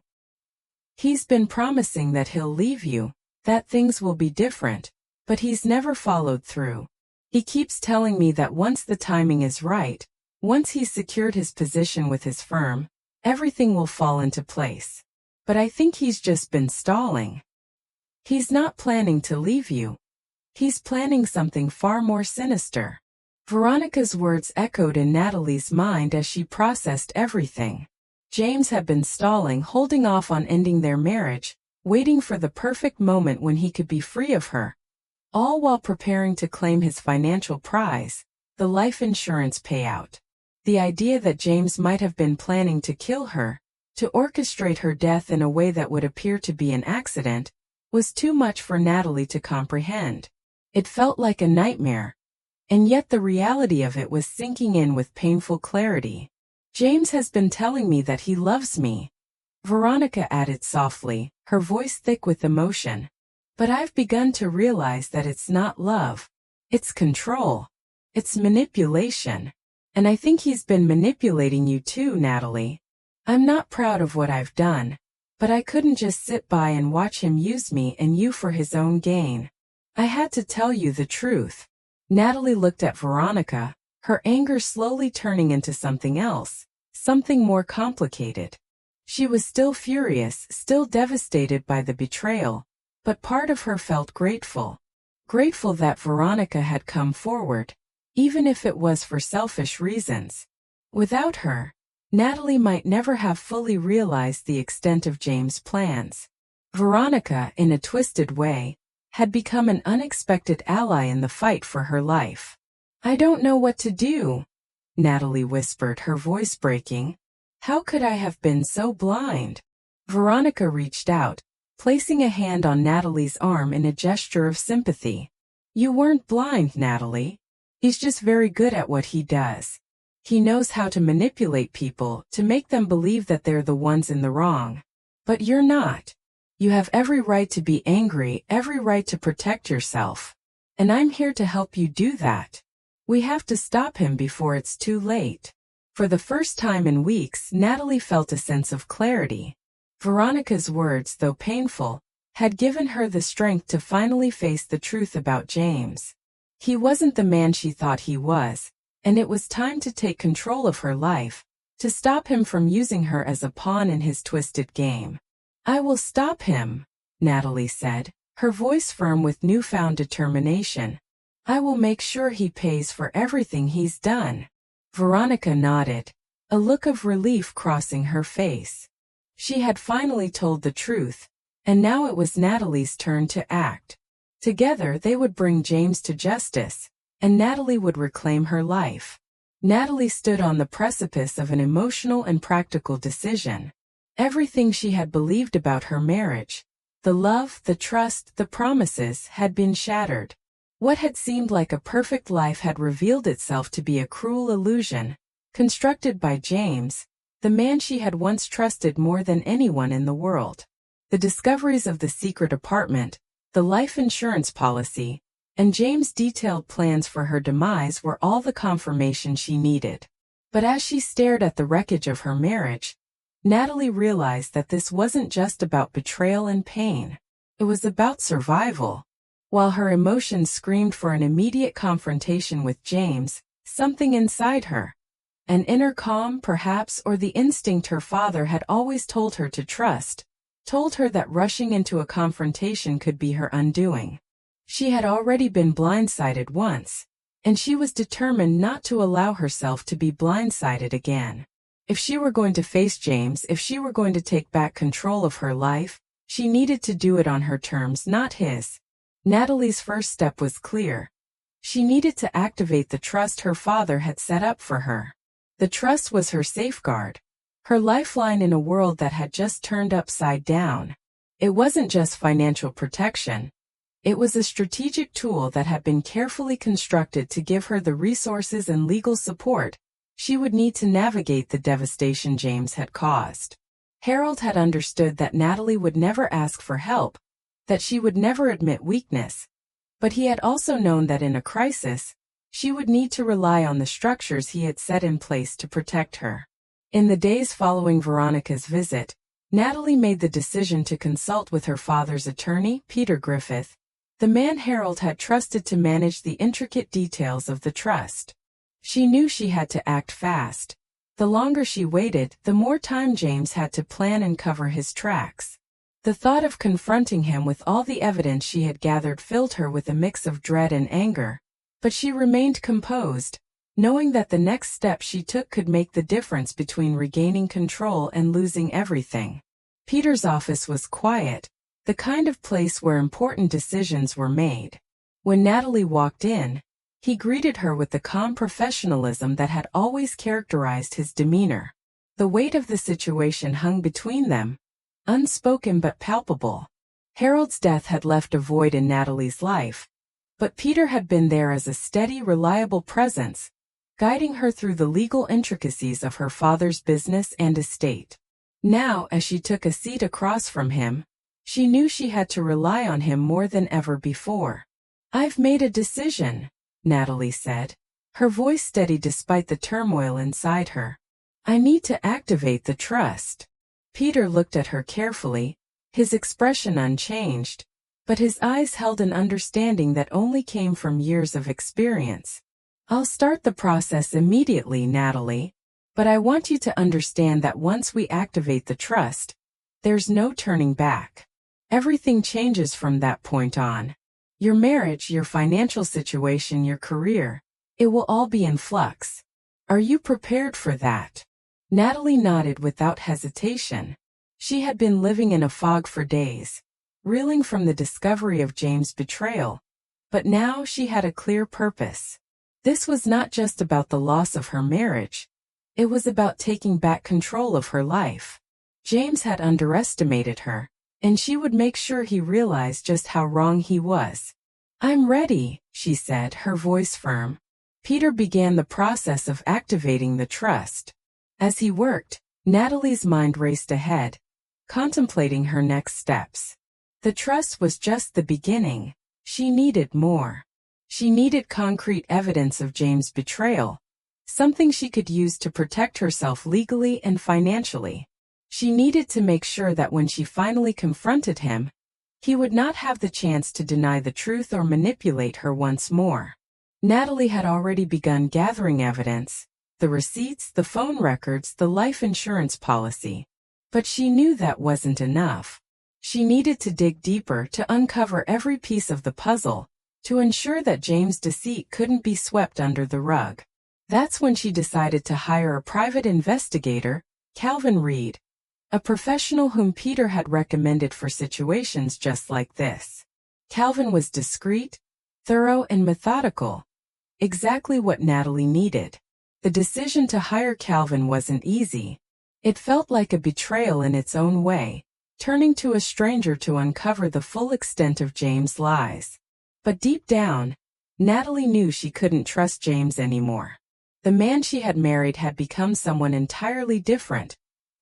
He's been promising that he'll leave you, that things will be different, but he's never followed through. He keeps telling me that once the timing is right, once he's secured his position with his firm, everything will fall into place. But I think he's just been stalling. He's not planning to leave you. He's planning something far more sinister. Veronica's words echoed in Natalie's mind as she processed everything. James had been stalling, holding off on ending their marriage, waiting for the perfect moment when he could be free of her, all while preparing to claim his financial prize. the life insurance payout. The idea that James might have been planning to kill her, to orchestrate her death in a way that would appear to be an accident, was too much for Natalie to comprehend. It felt like a nightmare, and yet the reality of it was sinking in with painful clarity. James has been telling me that he loves me, Veronica added softly, her voice thick with emotion. But I've begun to realize that it's not love. It's control. It's manipulation. And I think he's been manipulating you too, Natalie. I'm not proud of what I've done, but I couldn't just sit by and watch him use me and you for his own gain. I had to tell you the truth. Natalie looked at Veronica, her anger slowly turning into something else, something more complicated. She was still furious, still devastated by the betrayal, but part of her felt grateful. Grateful that Veronica had come forward, even if it was for selfish reasons. Without her, Natalie might never have fully realized the extent of James' plans. Veronica, in a twisted way, had become an unexpected ally in the fight for her life. I don't know what to do, Natalie whispered, her voice breaking. How could I have been so blind? Veronica reached out, placing a hand on Natalie's arm in a gesture of sympathy. You weren't blind, Natalie. He's just very good at what he does. He knows how to manipulate people, to make them believe that they're the ones in the wrong. But you're not. You have every right to be angry, every right to protect yourself. And I'm here to help you do that. We have to stop him before it's too late. For the first time in weeks, Natalie felt a sense of clarity. Veronica's words, though painful, had given her the strength to finally face the truth about James. He wasn't the man she thought he was, and it was time to take control of her life, to stop him from using her as a pawn in his twisted game. I will stop him, Natalie said, her voice firm with newfound determination. I will make sure he pays for everything he's done. Veronica nodded, a look of relief crossing her face. She had finally told the truth, and now it was Natalie's turn to act. Together they would bring James to justice, and Natalie would reclaim her life. Natalie stood on the precipice of an emotional and practical decision. Everything she had believed about her marriage, the love, the trust, the promises, had been shattered. What had seemed like a perfect life had revealed itself to be a cruel illusion, constructed by James, the man she had once trusted more than anyone in the world. The discoveries of the secret apartment, the life insurance policy, and James' detailed plans for her demise were all the confirmation she needed. But as she stared at the wreckage of her marriage, Natalie realized that this wasn't just about betrayal and pain. It was about survival. While her emotions screamed for an immediate confrontation with James, something inside her, an inner calm perhaps, or the instinct her father had always told her to trust, told her that rushing into a confrontation could be her undoing. She had already been blindsided once, and she was determined not to allow herself to be blindsided again. If she were going to face James, if she were going to take back control of her life, she needed to do it on her terms, not his. Natalie's first step was clear. She needed to activate the trust her father had set up for her. The trust was her safeguard, her lifeline in a world that had just turned upside down. It wasn't just financial protection. It was a strategic tool that had been carefully constructed to give her the resources and legal support she would need to navigate the devastation James had caused. Harold had understood that Natalie would never ask for help, that she would never admit weakness, but he had also known that in a crisis, she would need to rely on the structures he had set in place to protect her. In the days following Veronica's visit, Natalie made the decision to consult with her father's attorney, Peter Griffith, the man Harold had trusted to manage the intricate details of the trust. She knew she had to act fast. The longer she waited, the more time James had to plan and cover his tracks. The thought of confronting him with all the evidence she had gathered filled her with a mix of dread and anger, but she remained composed, knowing that the next step she took could make the difference between regaining control and losing everything. Peter's office was quiet, the kind of place where important decisions were made. When Natalie walked in, He greeted her with the calm professionalism that had always characterized his demeanor. The weight of the situation hung between them, unspoken but palpable. Harold's death had left a void in Natalie's life, but Peter had been there as a steady, reliable presence, guiding her through the legal intricacies of her father's business and estate. Now, as she took a seat across from him, she knew she had to rely on him more than ever before. "I've made a decision," Natalie said, her voice steady despite the turmoil inside her. "I need to activate the trust." Peter looked at her carefully, his expression unchanged, but his eyes held an understanding that only came from years of experience. "I'll start the process immediately, Natalie, but I want you to understand that once we activate the trust, there's no turning back. Everything changes from that point on. Your marriage, your financial situation, your career, it will all be in flux. Are you prepared for that?" Natalie nodded without hesitation. She had been living in a fog for days, reeling from the discovery of James' betrayal, but now she had a clear purpose. This was not just about the loss of her marriage. It was about taking back control of her life. James had underestimated her, and she would make sure he realized just how wrong he was. "I'm ready," she said, her voice firm. Peter began the process of activating the trust. As he worked, Natalie's mind raced ahead, contemplating her next steps. The trust was just the beginning. She needed more. She needed concrete evidence of James' betrayal, something she could use to protect herself legally and financially. She needed to make sure that when she finally confronted him, he would not have the chance to deny the truth or manipulate her once more. Natalie had already begun gathering evidence, the receipts, the phone records, the life insurance policy. But she knew that wasn't enough. She needed to dig deeper, to uncover every piece of the puzzle, to ensure that James' deceit couldn't be swept under the rug. That's when she decided to hire a private investigator, Calvin Reed, a professional whom Peter had recommended for situations just like this. Calvin was discreet, thorough, and methodical, exactly what Natalie needed. The decision to hire Calvin wasn't easy. It felt like a betrayal in its own way, turning to a stranger to uncover the full extent of James' lies. But deep down, Natalie knew she couldn't trust James anymore. The man she had married had become someone entirely different,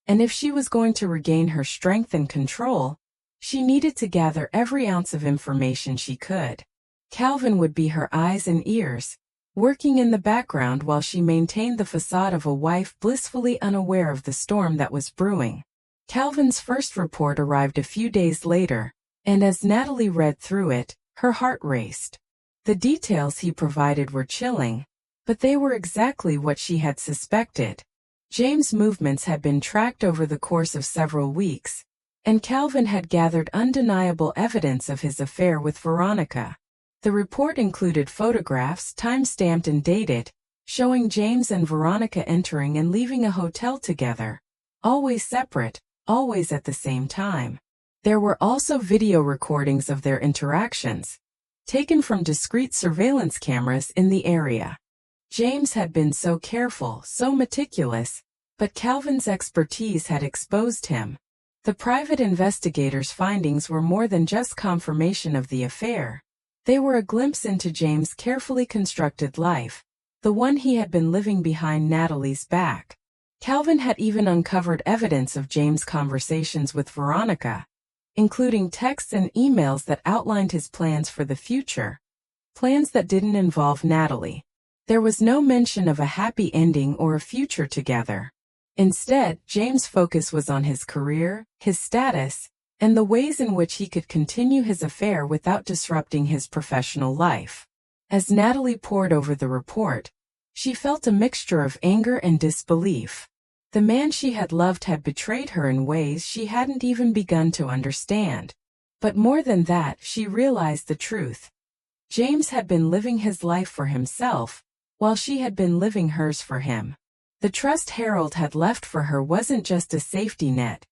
and if she was going to regain her strength and control, she needed to gather every ounce of information she could. Calvin would be her eyes and ears, working in the background while she maintained the facade of a wife blissfully unaware of the storm that was brewing. Calvin's first report arrived a few days later, and as Natalie read through it, her heart raced. The details he provided were chilling, but they were exactly what she had suspected. James' movements had been tracked over the course of several weeks, and Calvin had gathered undeniable evidence of his affair with Veronica. The report included photographs, time-stamped and dated, showing James and Veronica entering and leaving a hotel together, always separate, always at the same time. There were also video recordings of their interactions, taken from discreet surveillance cameras in the area. James had been so careful, so meticulous, but Calvin's expertise had exposed him. The private investigator's findings were more than just confirmation of the affair. They were a glimpse into James' carefully constructed life, the one he had been living behind Natalie's back. Calvin had even uncovered evidence of James' conversations with Veronica, including texts and emails that outlined his plans for the future, plans that didn't involve Natalie. There was no mention of a happy ending or a future together. Instead, James' focus was on his career, his status, and the ways in which he could continue his affair without disrupting his professional life. As Natalie pored over the report, she felt a mixture of anger and disbelief. The man she had loved had betrayed her in ways she hadn't even begun to understand. But more than that, she realized the truth. James had been living his life for himself, while she had been living hers for him. The trust Harold had left for her wasn't just a safety net.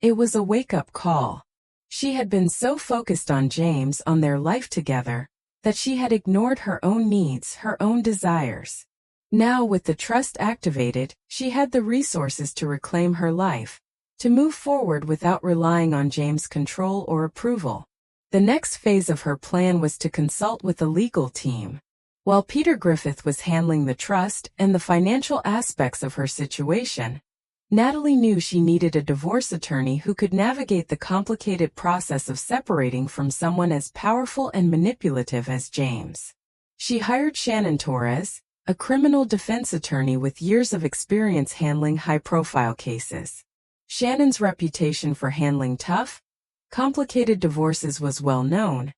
It was a wake-up call. She had been so focused on James, on their life together, that she had ignored her own needs, her own desires. Now, with the trust activated, she had the resources to reclaim her life, to move forward without relying on James' control or approval. The next phase of her plan was to consult with a legal team. While Peter Griffith was handling the trust and the financial aspects of her situation, Natalie knew she needed a divorce attorney who could navigate the complicated process of separating from someone as powerful and manipulative as James. She hired Shannon Torres, a criminal defense attorney with years of experience handling high-profile cases. Shannon's reputation for handling tough, complicated divorces was well known,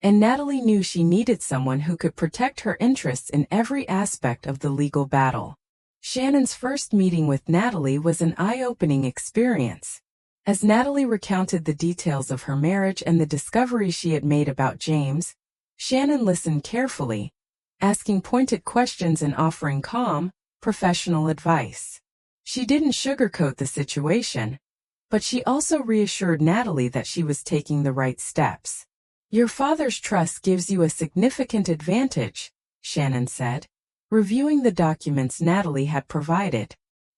and Natalie knew she needed someone who could protect her interests in every aspect of the legal battle. Shannon's first meeting with Natalie was an eye-opening experience. As Natalie recounted the details of her marriage and the discoveries she had made about James, Shannon listened carefully, asking pointed questions and offering calm, professional advice. She didn't sugarcoat the situation, but she also reassured Natalie that she was taking the right steps. "Your father's trust gives you a significant advantage," Shannon said, reviewing the documents Natalie had provided.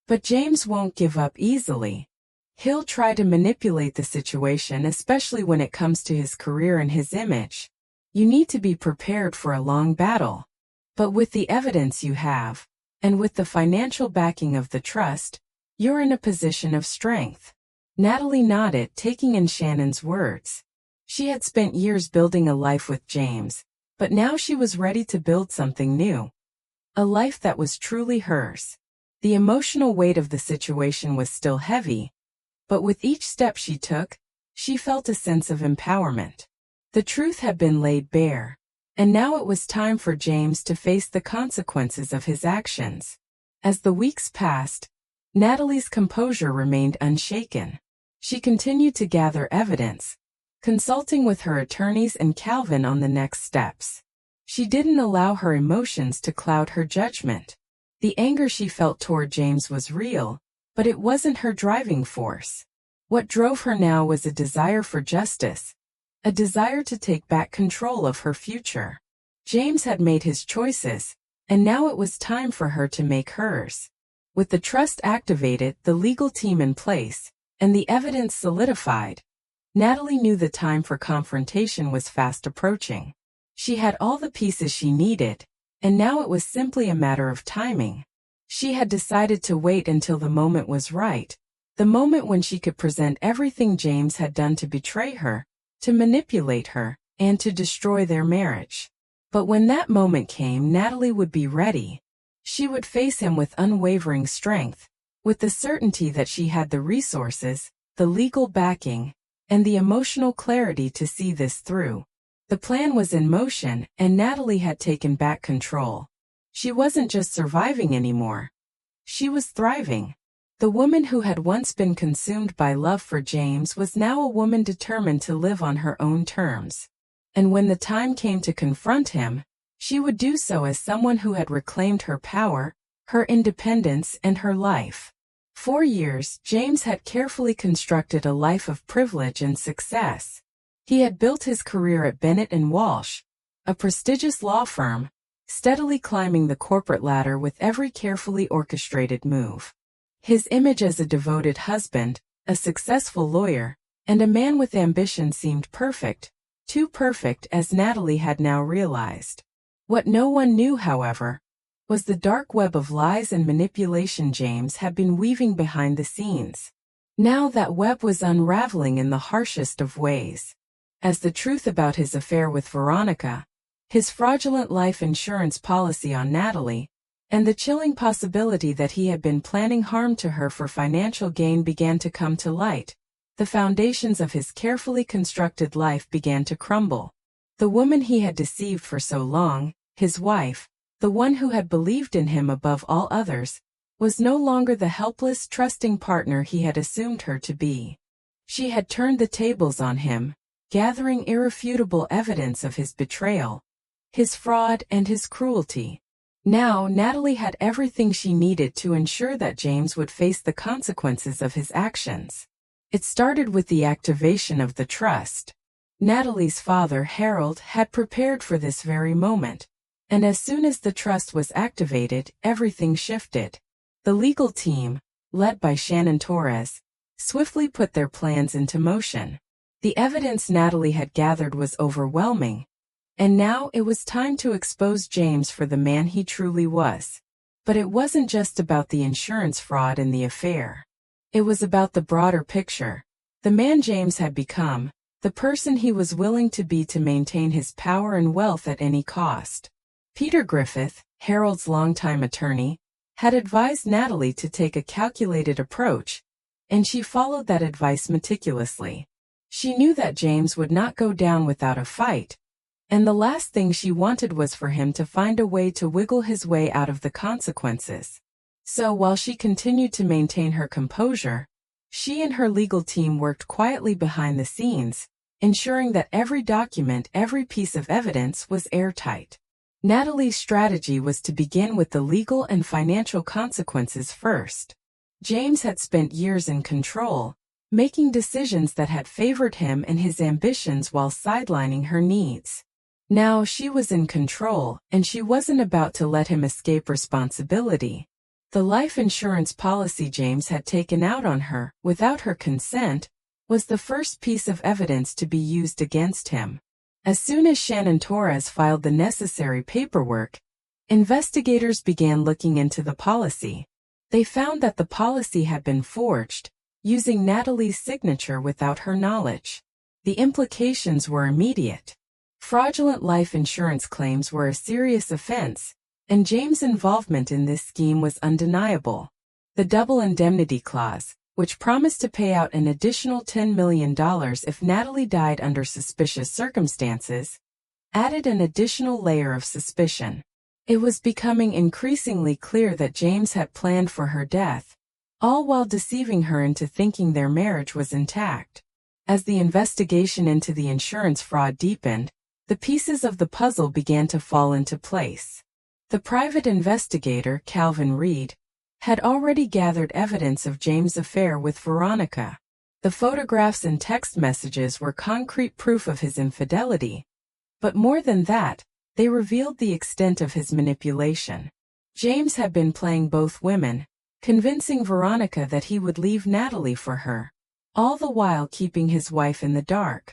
"But James won't give up easily. He'll try to manipulate the situation, especially when it comes to his career and his image. You need to be prepared for a long battle. But with the evidence you have, and with the financial backing of the trust, you're in a position of strength." Natalie nodded, taking in Shannon's words. She had spent years building a life with James, but now she was ready to build something new. A life that was truly hers. The emotional weight of the situation was still heavy, but with each step she took, she felt a sense of empowerment. The truth had been laid bare, and now it was time for James to face the consequences of his actions. As the weeks passed, Natalie's composure remained unshaken. She continued to gather evidence, consulting with her attorneys and Calvin on the next steps. She didn't allow her emotions to cloud her judgment. The anger she felt toward James was real, but it wasn't her driving force. What drove her now was a desire for justice, a desire to take back control of her future. James had made his choices, and now it was time for her to make hers. With the trust activated, the legal team in place, and the evidence solidified, Natalie knew the time for confrontation was fast approaching. She had all the pieces she needed, and now it was simply a matter of timing. She had decided to wait until the moment was right, the moment when she could present everything James had done to betray her, to manipulate her, and to destroy their marriage. But when that moment came, Natalie would be ready. She would face him with unwavering strength, with the certainty that she had the resources, the legal backing, and the emotional clarity to see this through. The plan was in motion, and Natalie had taken back control. She wasn't just surviving anymore. She was thriving. The woman who had once been consumed by love for James was now a woman determined to live on her own terms. And when the time came to confront him, she would do so as someone who had reclaimed her power, her independence, and her life. For years, James had carefully constructed a life of privilege and success. He had built his career at Bennett and Walsh, a prestigious law firm, steadily climbing the corporate ladder with every carefully orchestrated move. His image as a devoted husband, a successful lawyer, and a man with ambition seemed perfect, too perfect, as Natalie had now realized. What no one knew, however, was the dark web of lies and manipulation James had been weaving behind the scenes. Now that web was unraveling in the harshest of ways. As the truth about his affair with Veronica, his fraudulent life insurance policy on Natalie, and the chilling possibility that he had been planning harm to her for financial gain began to come to light, the foundations of his carefully constructed life began to crumble. The woman he had deceived for so long, his wife, the one who had believed in him above all others, was no longer the helpless, trusting partner he had assumed her to be. She had turned the tables on him, gathering irrefutable evidence of his betrayal, his fraud, and his cruelty. Now, Natalie had everything she needed to ensure that James would face the consequences of his actions. It started with the activation of the trust. Natalie's father, Harold, had prepared for this very moment. And as soon as the trust was activated, everything shifted. The legal team, led by Shannon Torres, swiftly put their plans into motion. The evidence Natalie had gathered was overwhelming, and now it was time to expose James for the man he truly was. But it wasn't just about the insurance fraud and the affair. It was about the broader picture. The man James had become, the person he was willing to be to maintain his power and wealth at any cost. Peter Griffith, Harold's longtime attorney, had advised Natalie to take a calculated approach, and she followed that advice meticulously. She knew that James would not go down without a fight, and the last thing she wanted was for him to find a way to wiggle his way out of the consequences. So while she continued to maintain her composure, she and her legal team worked quietly behind the scenes, ensuring that every document, every piece of evidence was airtight. Natalie's strategy was to begin with the legal and financial consequences first. James had spent years in control, making decisions that had favored him and his ambitions while sidelining her needs. Now she was in control, and she wasn't about to let him escape responsibility. The life insurance policy James had taken out on her, without her consent, was the first piece of evidence to be used against him. As soon as Shannon Torres filed the necessary paperwork, investigators began looking into the policy. They found that the policy had been forged, using Natalie's signature without her knowledge. The implications were immediate. Fraudulent life insurance claims were a serious offense, and James' involvement in this scheme was undeniable. The double indemnity clause, which promised to pay out an additional $10 million if Natalie died under suspicious circumstances, added an additional layer of suspicion. It was becoming increasingly clear that James had planned for her death, all while deceiving her into thinking their marriage was intact. As the investigation into the insurance fraud deepened, the pieces of the puzzle began to fall into place. The private investigator, Calvin Reed, had already gathered evidence of James' affair with Veronica. The photographs and text messages were concrete proof of his infidelity. But more than that, they revealed the extent of his manipulation. James had been playing both women, convincing Veronica that he would leave Natalie for her, all the while keeping his wife in the dark.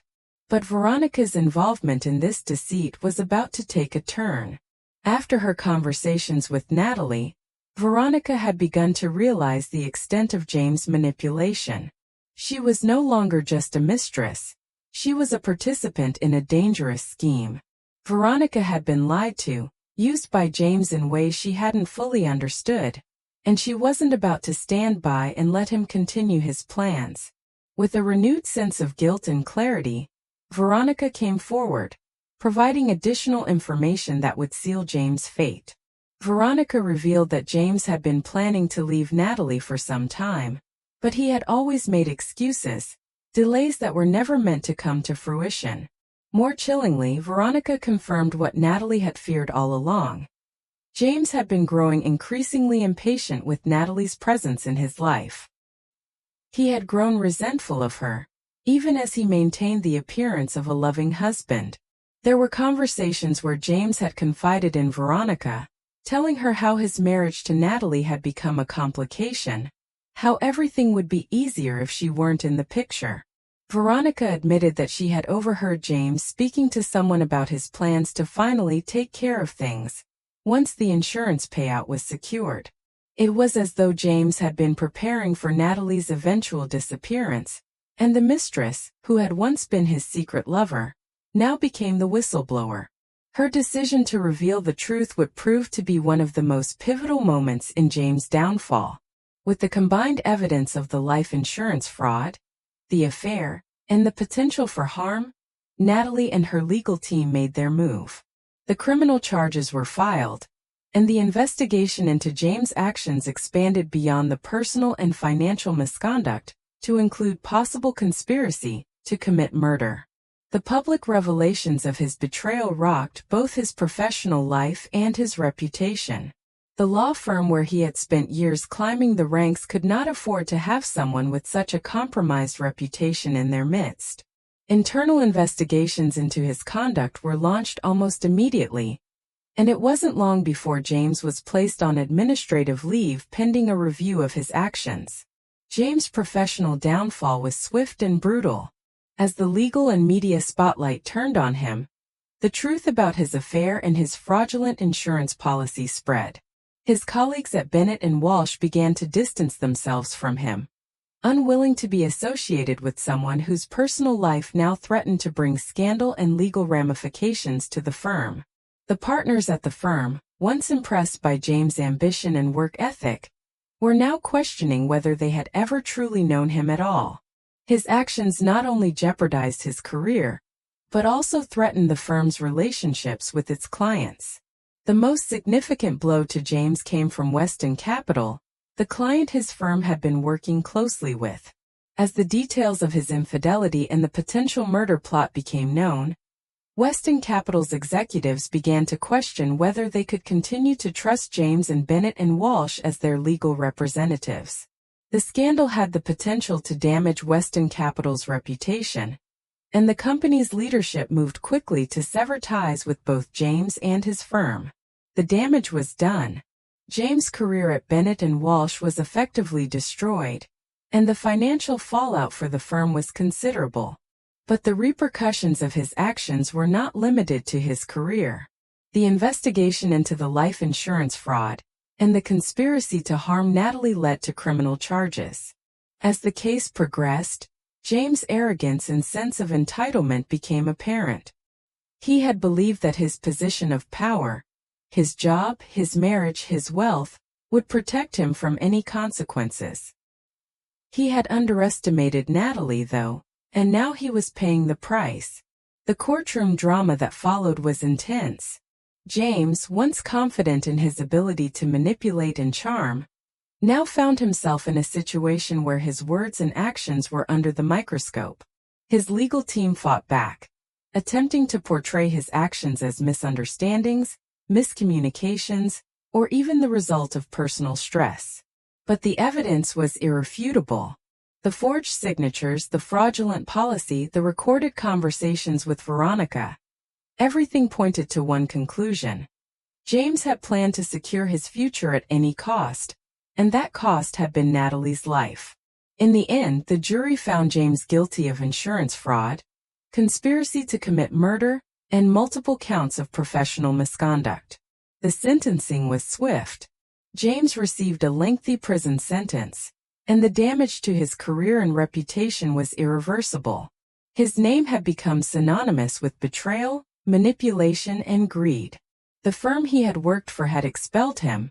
But Veronica's involvement in this deceit was about to take a turn. After her conversations with Natalie, Veronica had begun to realize the extent of James' manipulation. She was no longer just a mistress. She was a participant in a dangerous scheme. Veronica had been lied to, used by James in ways she hadn't fully understood, and she wasn't about to stand by and let him continue his plans. With a renewed sense of guilt and clarity, Veronica came forward, providing additional information that would seal James' fate. Veronica revealed that James had been planning to leave Natalie for some time, but he had always made excuses, delays that were never meant to come to fruition. More chillingly, Veronica confirmed what Natalie had feared all along. James had been growing increasingly impatient with Natalie's presence in his life. He had grown resentful of her, even as he maintained the appearance of a loving husband. There were conversations where James had confided in Veronica, telling her how his marriage to Natalie had become a complication, how everything would be easier if she weren't in the picture. Veronica admitted that she had overheard James speaking to someone about his plans to finally take care of things, once the insurance payout was secured. It was as though James had been preparing for Natalie's eventual disappearance, and the mistress, who had once been his secret lover, now became the whistleblower. Her decision to reveal the truth would prove to be one of the most pivotal moments in James' downfall. With the combined evidence of the life insurance fraud, the affair, and the potential for harm, Natalie and her legal team made their move. The criminal charges were filed, and the investigation into James' actions expanded beyond the personal and financial misconduct to include possible conspiracy to commit murder. The public revelations of his betrayal rocked both his professional life and his reputation. The law firm where he had spent years climbing the ranks could not afford to have someone with such a compromised reputation in their midst. Internal investigations into his conduct were launched almost immediately, and it wasn't long before James was placed on administrative leave pending a review of his actions. James' professional downfall was swift and brutal. As the legal and media spotlight turned on him, the truth about his affair and his fraudulent insurance policy spread. His colleagues at Bennett and Walsh began to distance themselves from him, unwilling to be associated with someone whose personal life now threatened to bring scandal and legal ramifications to the firm. The partners at the firm, once impressed by James' ambition and work ethic, were now questioning whether they had ever truly known him at all. His actions not only jeopardized his career, but also threatened the firm's relationships with its clients. The most significant blow to James came from Weston Capital, the client his firm had been working closely with. As the details of his infidelity and the potential murder plot became known, Weston Capital's executives began to question whether they could continue to trust James and Bennett and Walsh as their legal representatives. The scandal had the potential to damage Weston Capital's reputation, and the company's leadership moved quickly to sever ties with both James and his firm. The damage was done. James' career at Bennett and Walsh was effectively destroyed, and the financial fallout for the firm was considerable. But the repercussions of his actions were not limited to his career. The investigation into the life insurance fraud and the conspiracy to harm Natalie led to criminal charges. As the case progressed, James' arrogance and sense of entitlement became apparent. He had believed that his position of power, his job, his marriage, his wealth, would protect him from any consequences. He had underestimated Natalie, though, and now he was paying the price. The courtroom drama that followed was intense. James, once confident in his ability to manipulate and charm, now found himself in a situation where his words and actions were under the microscope. His legal team fought back, attempting to portray his actions as misunderstandings, miscommunications, or even the result of personal stress. But the evidence was irrefutable. The forged signatures, the fraudulent policy, the recorded conversations with Veronica. Everything pointed to one conclusion. James had planned to secure his future at any cost, and that cost had been Natalie's life. In the end, the jury found James guilty of insurance fraud, conspiracy to commit murder, and multiple counts of professional misconduct. The sentencing was swift. James received a lengthy prison sentence, and the damage to his career and reputation was irreversible. His name had become synonymous with betrayal, manipulation, and greed. The firm he had worked for had expelled him,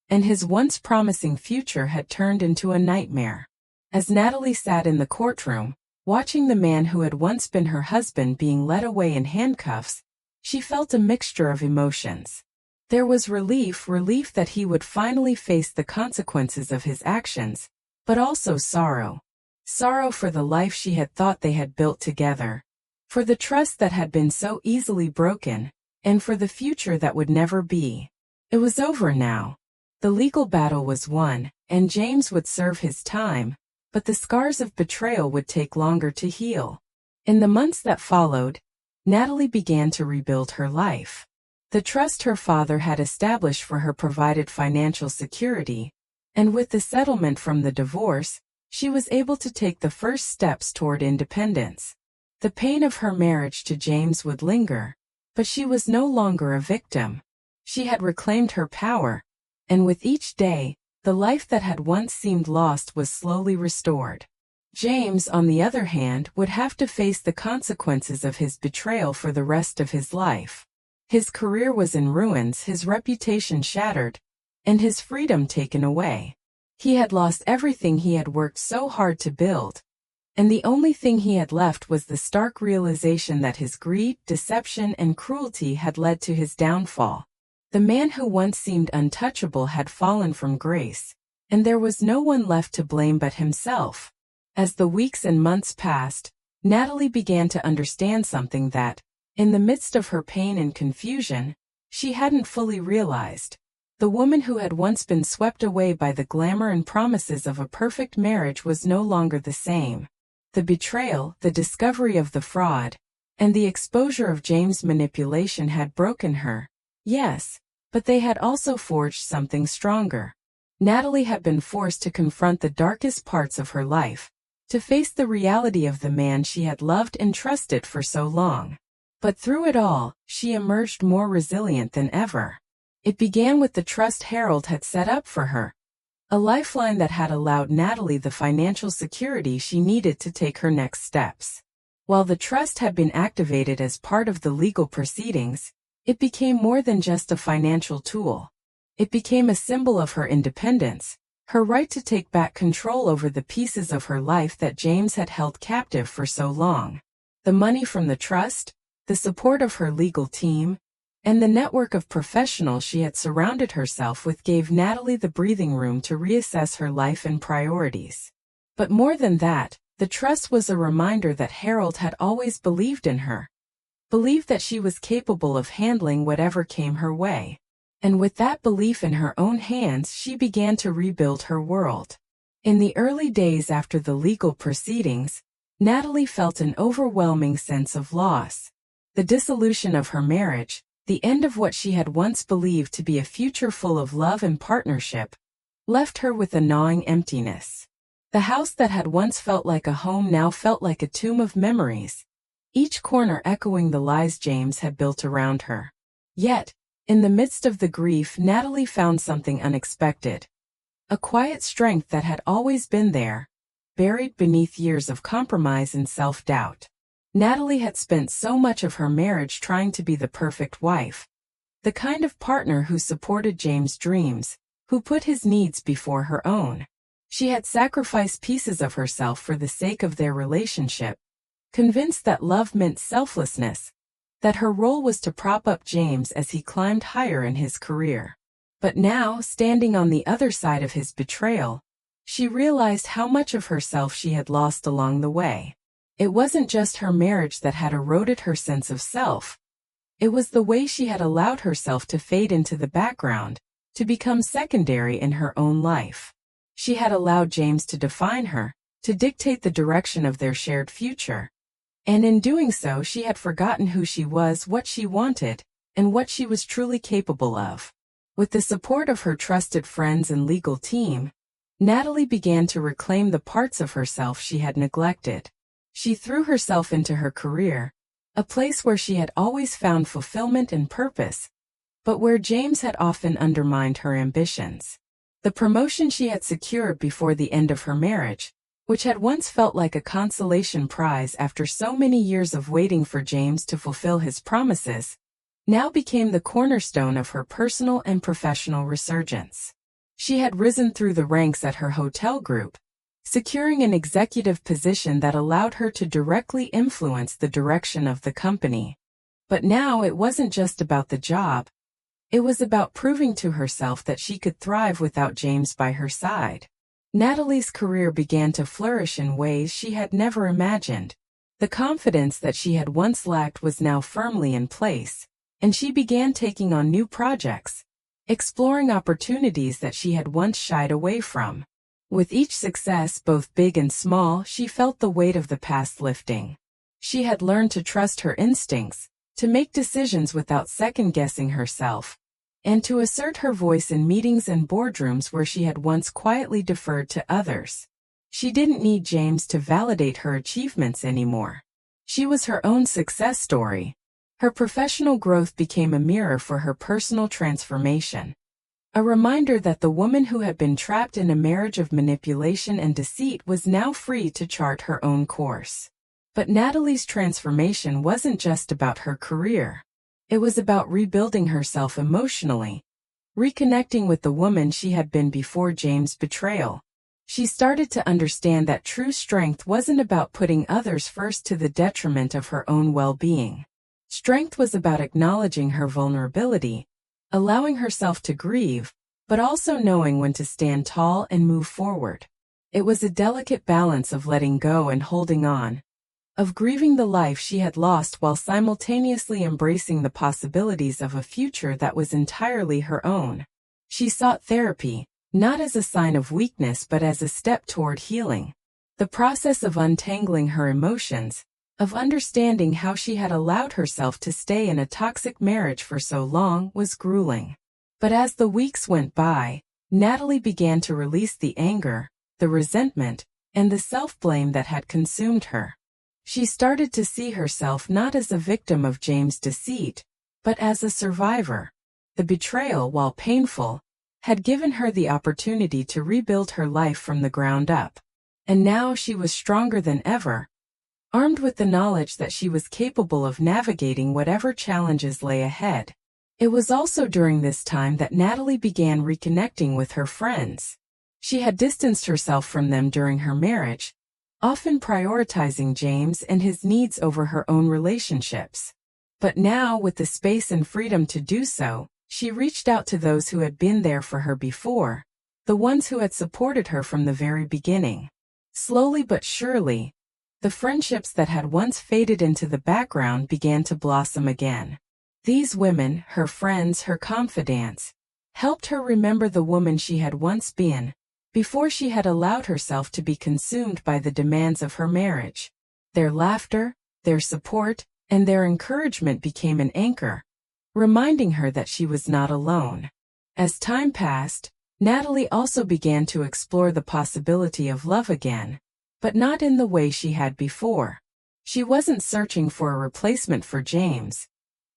and his once promising future had turned into a nightmare. As Natalie sat in the courtroom, watching the man who had once been her husband being led away in handcuffs, she felt a mixture of emotions. There was relief that he would finally face the consequences of his actions, but also sorrow. Sorrow for the life she had thought they had built together, for the trust that had been so easily broken, and for the future that would never be. It was over now. The legal battle was won, and James would serve his time, but the scars of betrayal would take longer to heal. In the months that followed, Natalie began to rebuild her life. The trust her father had established for her provided financial security, and with the settlement from the divorce, she was able to take the first steps toward independence. The pain of her marriage to James would linger, but she was no longer a victim. She had reclaimed her power, and with each day, the life that had once seemed lost was slowly restored. James, on the other hand, would have to face the consequences of his betrayal for the rest of his life. His career was in ruins, his reputation shattered, and his freedom taken away. He had lost everything he had worked so hard to build, and the only thing he had left was the stark realization that his greed, deception, and cruelty had led to his downfall. The man who once seemed untouchable had fallen from grace, and there was no one left to blame but himself. As the weeks and months passed, Natalie began to understand something that, in the midst of her pain and confusion, she hadn't fully realized. The woman who had once been swept away by the glamour and promises of a perfect marriage was no longer the same. The betrayal, the discovery of the fraud, and the exposure of James' manipulation had broken her. Yes, but they had also forged something stronger. Natalie had been forced to confront the darkest parts of her life, to face the reality of the man she had loved and trusted for so long. But through it all, she emerged more resilient than ever. It began with the trust Harold had set up for her, a lifeline that had allowed Natalie the financial security she needed to take her next steps. While the trust had been activated as part of the legal proceedings, it became more than just a financial tool. It became a symbol of her independence, her right to take back control over the pieces of her life that James had held captive for so long. The money from the trust, the support of her legal team, and the network of professionals she had surrounded herself with gave Natalie the breathing room to reassess her life and priorities. But more than that, the trust was a reminder that Harold had always believed in her, believed that she was capable of handling whatever came her way. And with that belief in her own hands, she began to rebuild her world. In the early days after the legal proceedings, Natalie felt an overwhelming sense of loss. The dissolution of her marriage, the end of what she had once believed to be a future full of love and partnership, left her with a gnawing emptiness. The house that had once felt like a home now felt like a tomb of memories, each corner echoing the lies James had built around her. Yet, in the midst of the grief, Natalie found something unexpected. A quiet strength that had always been there, buried beneath years of compromise and self-doubt. Natalie had spent so much of her marriage trying to be the perfect wife, the kind of partner who supported James' dreams, who put his needs before her own. She had sacrificed pieces of herself for the sake of their relationship, convinced that love meant selflessness, that her role was to prop up James as he climbed higher in his career. But now, standing on the other side of his betrayal, she realized how much of herself she had lost along the way. It wasn't just her marriage that had eroded her sense of self. It was the way she had allowed herself to fade into the background, to become secondary in her own life. She had allowed James to define her, to dictate the direction of their shared future. And in doing so, she had forgotten who she was, what she wanted, and what she was truly capable of. With the support of her trusted friends and legal team, Natalie began to reclaim the parts of herself she had neglected. She threw herself into her career, a place where she had always found fulfillment and purpose, but where James had often undermined her ambitions. The promotion she had secured before the end of her marriage, which had once felt like a consolation prize after so many years of waiting for James to fulfill his promises, now became the cornerstone of her personal and professional resurgence. She had risen through the ranks at her hotel group, securing an executive position that allowed her to directly influence the direction of the company. But now it wasn't just about the job. It was about proving to herself that she could thrive without James by her side. Natalie's career began to flourish in ways she had never imagined. The confidence that she had once lacked was now firmly in place, and she began taking on new projects, exploring opportunities that she had once shied away from. With each success, both big and small, she felt the weight of the past lifting. She had learned to trust her instincts, to make decisions without second-guessing herself, and to assert her voice in meetings and boardrooms where she had once quietly deferred to others. She didn't need James to validate her achievements anymore. She was her own success story. Her professional growth became a mirror for her personal transformation. A reminder that the woman who had been trapped in a marriage of manipulation and deceit was now free to chart her own course. But Natalie's transformation wasn't just about her career. It was about rebuilding herself emotionally, reconnecting with the woman she had been before James' betrayal. She started to understand that true strength wasn't about putting others first to the detriment of her own well-being. Strength was about acknowledging her vulnerability, allowing herself to grieve, but also knowing when to stand tall and move forward. It was a delicate balance of letting go and holding on, of grieving the life she had lost while simultaneously embracing the possibilities of a future that was entirely her own. She sought therapy, not as a sign of weakness but as a step toward healing. The process of untangling her emotions, of understanding how she had allowed herself to stay in a toxic marriage for so long, was grueling. But as the weeks went by, Natalie began to release the anger, the resentment, and the self-blame that had consumed her. She started to see herself not as a victim of James' deceit, but as a survivor. The betrayal, while painful, had given her the opportunity to rebuild her life from the ground up. And now she was stronger than ever, armed with the knowledge that she was capable of navigating whatever challenges lay ahead. It was also during this time that Natalie began reconnecting with her friends. She had distanced herself from them during her marriage, often prioritizing James and his needs over her own relationships. But now, with the space and freedom to do so, she reached out to those who had been there for her before, the ones who had supported her from the very beginning. Slowly but surely, the friendships that had once faded into the background began to blossom again. These women, her friends, her confidants, helped her remember the woman she had once been, before she had allowed herself to be consumed by the demands of her marriage. Their laughter, their support, and their encouragement became an anchor, reminding her that she was not alone. As time passed, Natalie also began to explore the possibility of love again, but not in the way she had before. She wasn't searching for a replacement for James,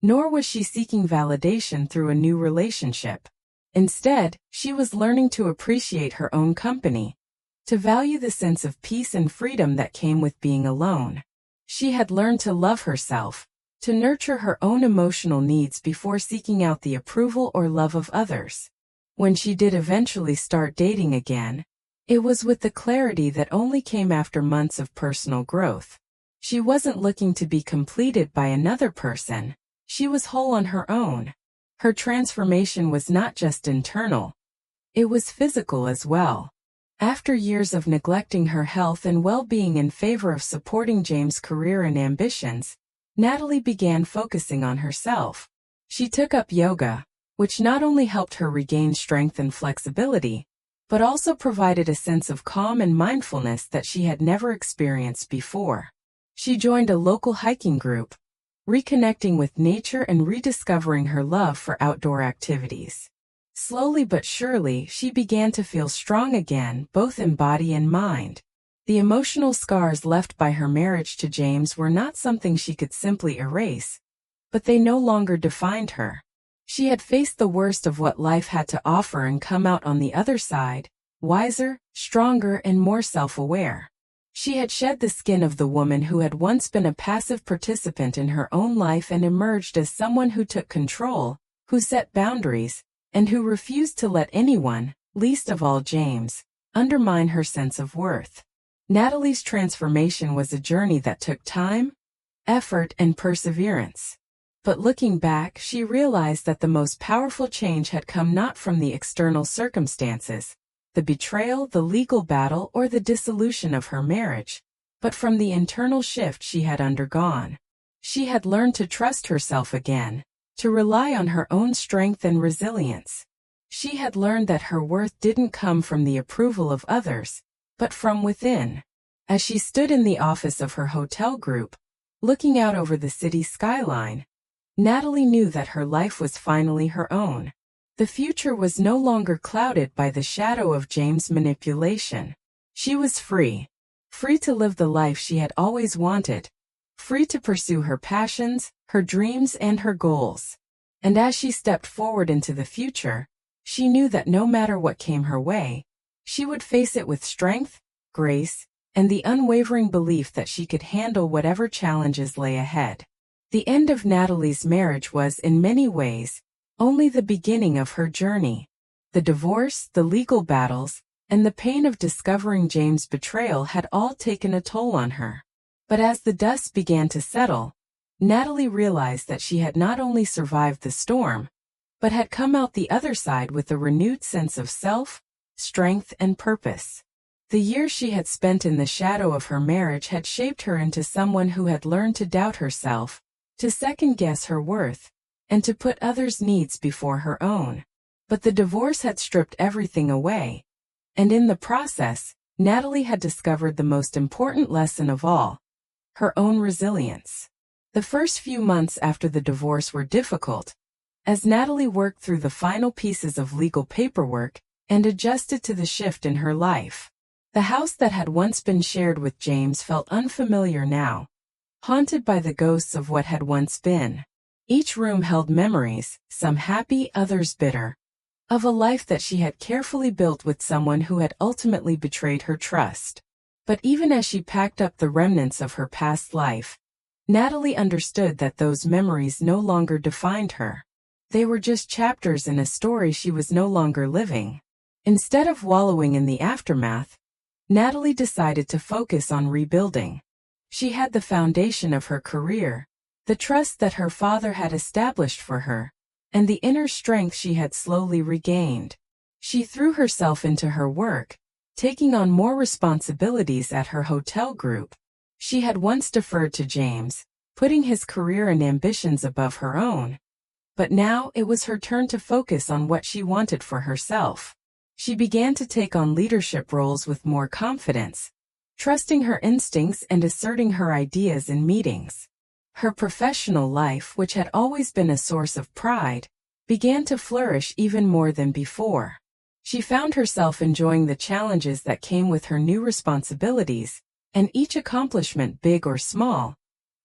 nor was she seeking validation through a new relationship. Instead, she was learning to appreciate her own company, to value the sense of peace and freedom that came with being alone. She had learned to love herself, to nurture her own emotional needs before seeking out the approval or love of others. When she did eventually start dating again, it was with the clarity that only came after months of personal growth. She wasn't looking to be completed by another person. She was whole on her own. Her transformation was not just internal, it was physical as well. After years of neglecting her health and well-being in favor of supporting James' career and ambitions, Natalie began focusing on herself. She took up yoga, which not only helped her regain strength and flexibility, but also provided a sense of calm and mindfulness that she had never experienced before. She joined a local hiking group, reconnecting with nature and rediscovering her love for outdoor activities. Slowly but surely, she began to feel strong again, both in body and mind. The emotional scars left by her marriage to James were not something she could simply erase, but they no longer defined her. She had faced the worst of what life had to offer and come out on the other side, wiser, stronger, and more self-aware. She had shed the skin of the woman who had once been a passive participant in her own life and emerged as someone who took control, who set boundaries, and who refused to let anyone, least of all James, undermine her sense of worth. Natalie's transformation was a journey that took time, effort, and perseverance. But looking back, she realized that the most powerful change had come not from the external circumstances, the betrayal, the legal battle, or the dissolution of her marriage, but from the internal shift she had undergone. She had learned to trust herself again, to rely on her own strength and resilience. She had learned that her worth didn't come from the approval of others, but from within. As she stood in the office of her hotel group, looking out over the city skyline, Natalie knew that her life was finally her own. The future was no longer clouded by the shadow of James' manipulation. She was free. Free to live the life she had always wanted. Free to pursue her passions, her dreams, and her goals. And as she stepped forward into the future, she knew that no matter what came her way, she would face it with strength, grace, and the unwavering belief that she could handle whatever challenges lay ahead. The end of Natalie's marriage was, in many ways, only the beginning of her journey. The divorce, the legal battles, and the pain of discovering James' betrayal had all taken a toll on her. But as the dust began to settle, Natalie realized that she had not only survived the storm, but had come out the other side with a renewed sense of self, strength, and purpose. The years she had spent in the shadow of her marriage had shaped her into someone who had learned to doubt herself, to second-guess her worth, and to put others' needs before her own. But the divorce had stripped everything away, and in the process, Natalie had discovered the most important lesson of all: her own resilience. The first few months after the divorce were difficult, as Natalie worked through the final pieces of legal paperwork and adjusted to the shift in her life. The house that had once been shared with James felt unfamiliar now, haunted by the ghosts of what had once been. Each room held memories, some happy, others bitter, of a life that she had carefully built with someone who had ultimately betrayed her trust. But even as she packed up the remnants of her past life, Natalie understood that those memories no longer defined her. They were just chapters in a story she was no longer living. Instead of wallowing in the aftermath, Natalie decided to focus on rebuilding. She had the foundation of her career, the trust that her father had established for her, and the inner strength she had slowly regained. She threw herself into her work, taking on more responsibilities at her hotel group. She had once deferred to James, putting his career and ambitions above her own. But now it was her turn to focus on what she wanted for herself. She began to take on leadership roles with more confidence, trusting her instincts and asserting her ideas in meetings. Her professional life, which had always been a source of pride, began to flourish even more than before. She found herself enjoying the challenges that came with her new responsibilities, and each accomplishment, big or small,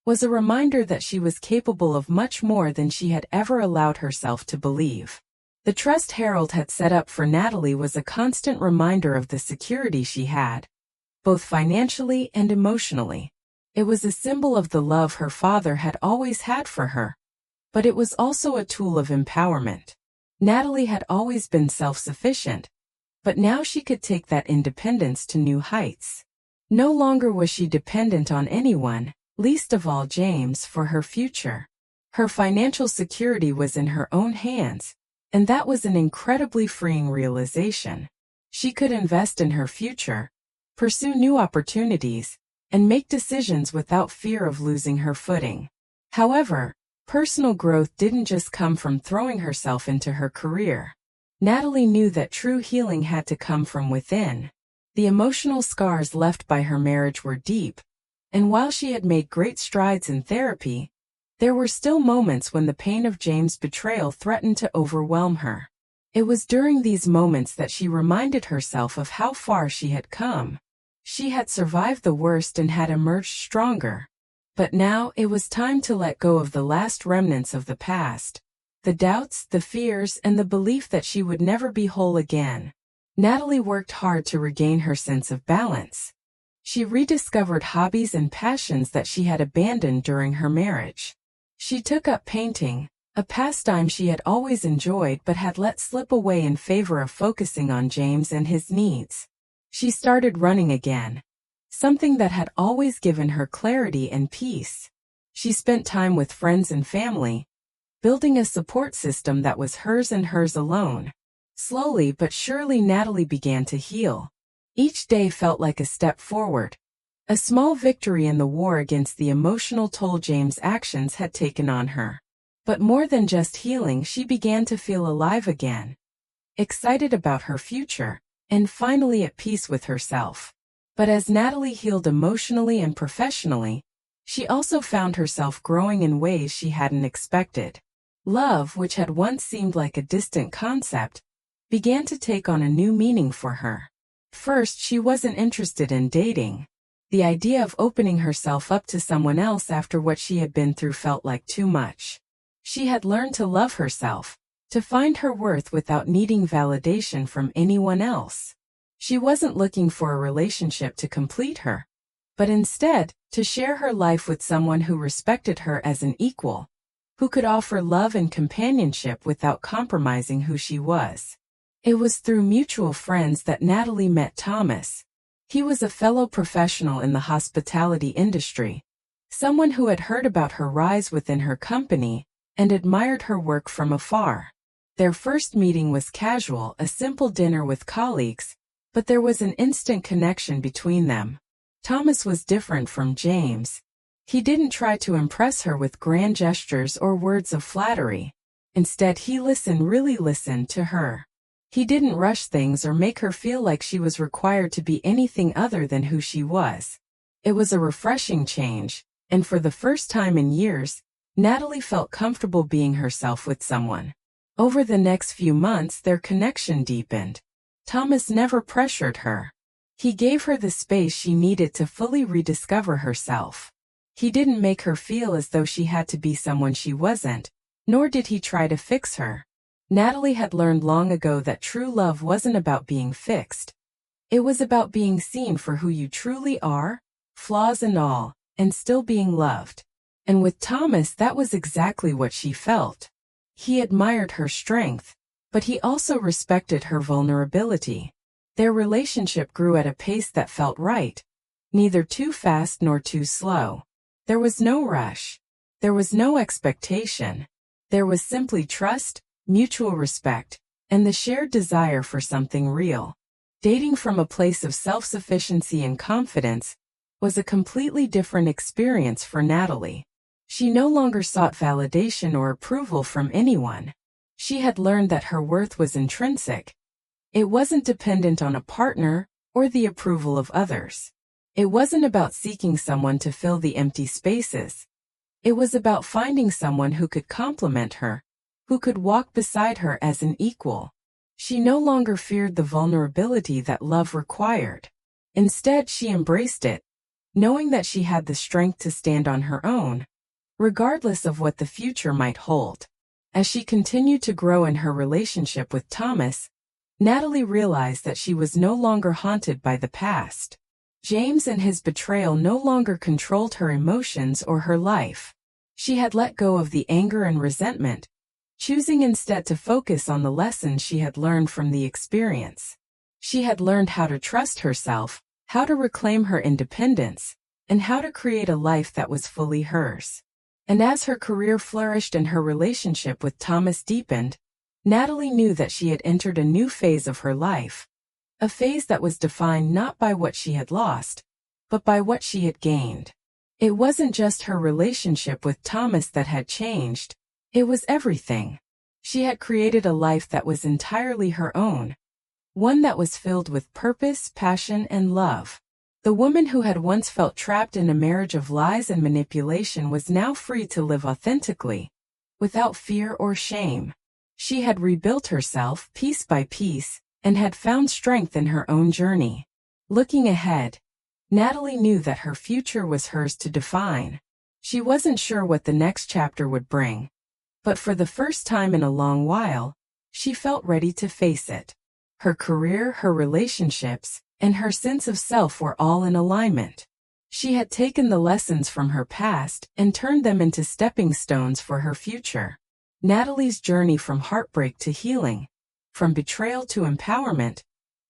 was a reminder that she was capable of much more than she had ever allowed herself to believe. The trust Harold had set up for Natalie was a constant reminder of the security she had, both financially and emotionally. It was a symbol of the love her father had always had for her, but it was also a tool of empowerment. Natalie had always been self-sufficient, but now she could take that independence to new heights. No longer was she dependent on anyone, least of all James, for her future. Her financial security was in her own hands, and that was an incredibly freeing realization. She could invest in her future, pursue new opportunities, and make decisions without fear of losing her footing. However, personal growth didn't just come from throwing herself into her career. Natalie knew that true healing had to come from within. The emotional scars left by her marriage were deep, and while she had made great strides in therapy, there were still moments when the pain of James' betrayal threatened to overwhelm her. It was during these moments that she reminded herself of how far she had come. She had survived the worst and had emerged stronger. But now it was time to let go of the last remnants of the past, the doubts, the fears, and the belief that she would never be whole again. Natalie worked hard to regain her sense of balance. She rediscovered hobbies and passions that she had abandoned during her marriage. She took up painting, a pastime she had always enjoyed but had let slip away in favor of focusing on James and his needs. She started running again, something that had always given her clarity and peace. She spent time with friends and family, building a support system that was hers and hers alone. Slowly but surely Natalie began to heal. Each day felt like a step forward, a small victory in the war against the emotional toll James' actions had taken on her. But more than just healing, she began to feel alive again, excited about her future, and finally at peace with herself. But as Natalie healed emotionally and professionally, she also found herself growing in ways she hadn't expected. Love, which had once seemed like a distant concept, began to take on a new meaning for her. First, she wasn't interested in dating. The idea of opening herself up to someone else after what she had been through felt like too much. She had learned to love herself, to find her worth without needing validation from anyone else. She wasn't looking for a relationship to complete her, but instead, to share her life with someone who respected her as an equal, who could offer love and companionship without compromising who she was. It was through mutual friends that Natalie met Thomas. He was a fellow professional in the hospitality industry, someone who had heard about her rise within her company and admired her work from afar. Their first meeting was casual, a simple dinner with colleagues, but there was an instant connection between them. Thomas was different from James. He didn't try to impress her with grand gestures or words of flattery. Instead, he really listened to her. He didn't rush things or make her feel like she was required to be anything other than who she was. It was a refreshing change, and for the first time in years, Natalie felt comfortable being herself with someone. Over the next few months, their connection deepened. Thomas never pressured her. He gave her the space she needed to fully rediscover herself. He didn't make her feel as though she had to be someone she wasn't, nor did he try to fix her. Natalie had learned long ago that true love wasn't about being fixed. It was about being seen for who you truly are, flaws and all, and still being loved. And with Thomas, that was exactly what she felt. He admired her strength, but he also respected her vulnerability. Their relationship grew at a pace that felt right, neither too fast nor too slow. There was no rush. There was no expectation. There was simply trust, mutual respect, and the shared desire for something real. Dating from a place of self-sufficiency and confidence was a completely different experience for Natalie. She no longer sought validation or approval from anyone. She had learned that her worth was intrinsic. It wasn't dependent on a partner or the approval of others. It wasn't about seeking someone to fill the empty spaces. It was about finding someone who could complement her, who could walk beside her as an equal. She no longer feared the vulnerability that love required. Instead, she embraced it, knowing that she had the strength to stand on her own, regardless of what the future might hold. As she continued to grow in her relationship with Thomas, Natalie realized that she was no longer haunted by the past. James and his betrayal no longer controlled her emotions or her life. She had let go of the anger and resentment, choosing instead to focus on the lessons she had learned from the experience. She had learned how to trust herself, how to reclaim her independence, and how to create a life that was fully hers. And as her career flourished and her relationship with Thomas deepened, Natalie knew that she had entered a new phase of her life. A phase that was defined not by what she had lost, but by what she had gained. It wasn't just her relationship with Thomas that had changed, it was everything. She had created a life that was entirely her own, one that was filled with purpose, passion, and love. The woman who had once felt trapped in a marriage of lies and manipulation was now free to live authentically, without fear or shame. She had rebuilt herself piece by piece, and had found strength in her own journey. Looking ahead, Natalie knew that her future was hers to define. She wasn't sure what the next chapter would bring, but for the first time in a long while, she felt ready to face it. Her career, her relationships, and her sense of self were all in alignment. She had taken the lessons from her past and turned them into stepping stones for her future. Natalie's journey from heartbreak to healing, from betrayal to empowerment,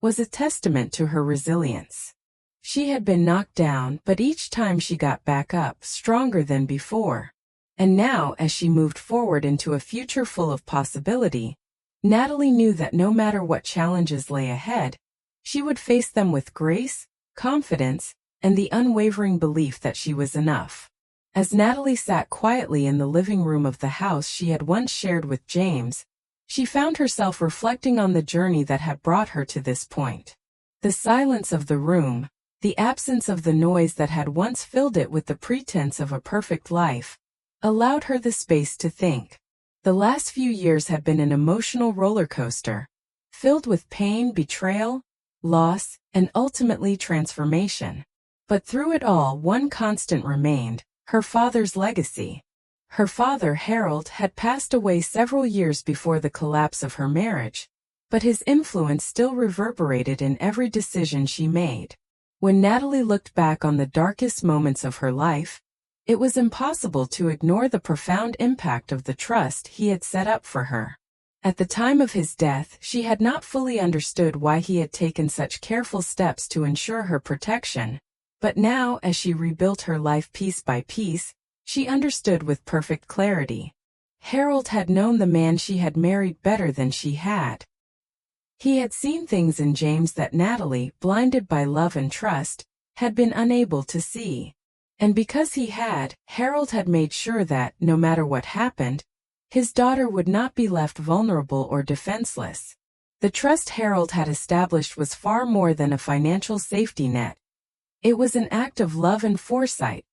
was a testament to her resilience. She had been knocked down, but each time she got back up stronger than before. And now, as she moved forward into a future full of possibility, Natalie knew that no matter what challenges lay ahead, she would face them with grace, confidence, and the unwavering belief that she was enough. As Natalie sat quietly in the living room of the house she had once shared with James, she found herself reflecting on the journey that had brought her to this point. The silence of the room, the absence of the noise that had once filled it with the pretense of a perfect life, allowed her the space to think. The last few years had been an emotional roller coaster, filled with pain, betrayal, loss, and ultimately transformation. But through it all, one constant remained: her father's legacy. Her father, Harold, had passed away several years before the collapse of her marriage, but his influence still reverberated in every decision she made. When Natalie looked back on the darkest moments of her life, it was impossible to ignore the profound impact of the trust he had set up for her. At the time of his death, she had not fully understood why he had taken such careful steps to ensure her protection, but now, as she rebuilt her life piece by piece, she understood with perfect clarity. Harold had known the man she had married better than she had. He had seen things in James that Natalie, blinded by love and trust, had been unable to see. And because he had, Harold had made sure that, no matter what happened, his daughter would not be left vulnerable or defenseless. The trust Harold had established was far more than a financial safety net. It was an act of love and foresight,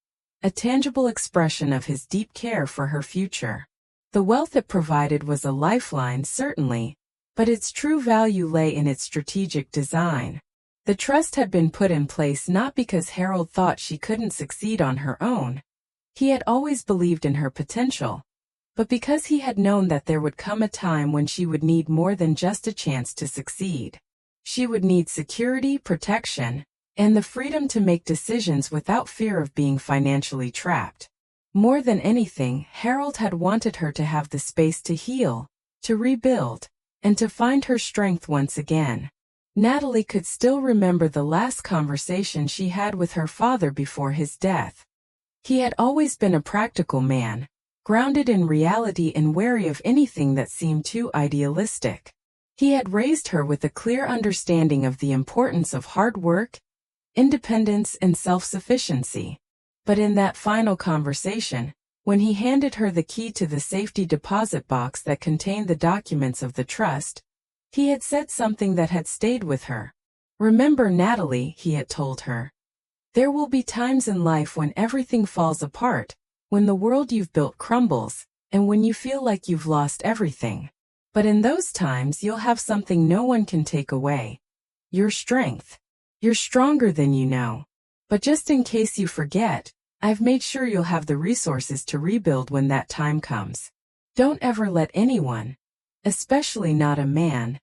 a tangible expression of his deep care for her future. The wealth it provided was a lifeline, certainly, but its true value lay in its strategic design. The trust had been put in place not because Harold thought she couldn't succeed on her own. He had always believed in her potential, but because he had known that there would come a time when she would need more than just a chance to succeed. She would need security, protection, and the freedom to make decisions without fear of being financially trapped. More than anything, Harold had wanted her to have the space to heal, to rebuild, and to find her strength once again. Natalie could still remember the last conversation she had with her father before his death. He had always been a practical man, grounded in reality and wary of anything that seemed too idealistic. He had raised her with a clear understanding of the importance of hard work, independence, and self-sufficiency. But in that final conversation, when he handed her the key to the safety deposit box that contained the documents of the trust, he had said something that had stayed with her. "Remember, Natalie," he had told her, "there will be times in life when everything falls apart, when the world you've built crumbles, and when you feel like you've lost everything. But in those times you'll have something no one can take away. Your strength. You're stronger than you know. But just in case you forget, I've made sure you'll have the resources to rebuild when that time comes. Don't ever let anyone, especially not a man,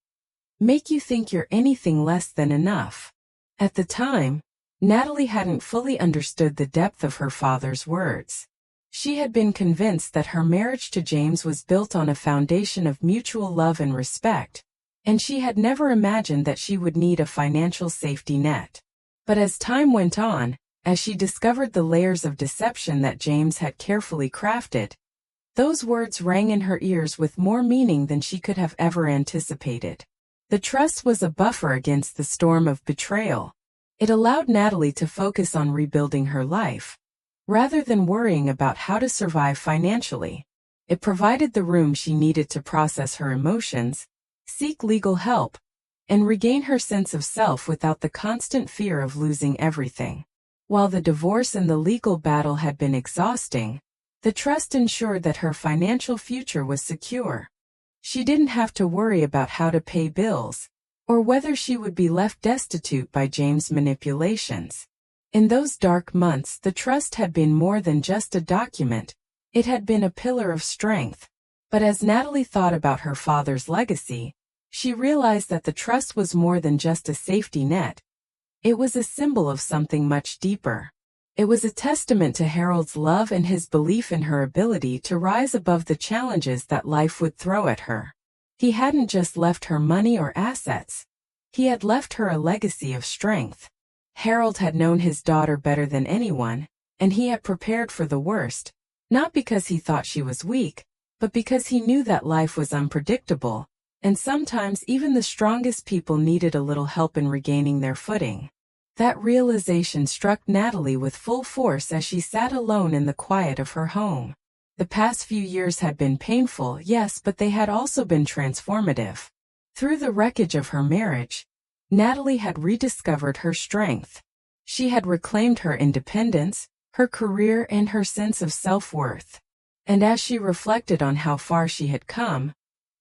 make you think you're anything less than enough." At the time, Natalie hadn't fully understood the depth of her father's words. She had been convinced that her marriage to James was built on a foundation of mutual love and respect, and she had never imagined that she would need a financial safety net. But as time went on, as she discovered the layers of deception that James had carefully crafted, those words rang in her ears with more meaning than she could have ever anticipated. The trust was a buffer against the storm of betrayal. It allowed Natalie to focus on rebuilding her life, rather than worrying about how to survive financially. It provided the room she needed to process her emotions, seek legal help, and regain her sense of self without the constant fear of losing everything. While the divorce and the legal battle had been exhausting, the trust ensured that her financial future was secure. She didn't have to worry about how to pay bills, or whether she would be left destitute by James' manipulations. In those dark months, the trust had been more than just a document. It had been a pillar of strength. But as Natalie thought about her father's legacy, she realized that the trust was more than just a safety net. It was a symbol of something much deeper. It was a testament to Harold's love and his belief in her ability to rise above the challenges that life would throw at her. He hadn't just left her money or assets. He had left her a legacy of strength. Harold had known his daughter better than anyone, and he had prepared for the worst, not because he thought she was weak, but because he knew that life was unpredictable, and sometimes even the strongest people needed a little help in regaining their footing. That realization struck Natalie with full force as she sat alone in the quiet of her home. The past few years had been painful, yes, but they had also been transformative. Through the wreckage of her marriage, Natalie had rediscovered her strength. She had reclaimed her independence, her career, and her sense of self-worth. And as she reflected on how far she had come,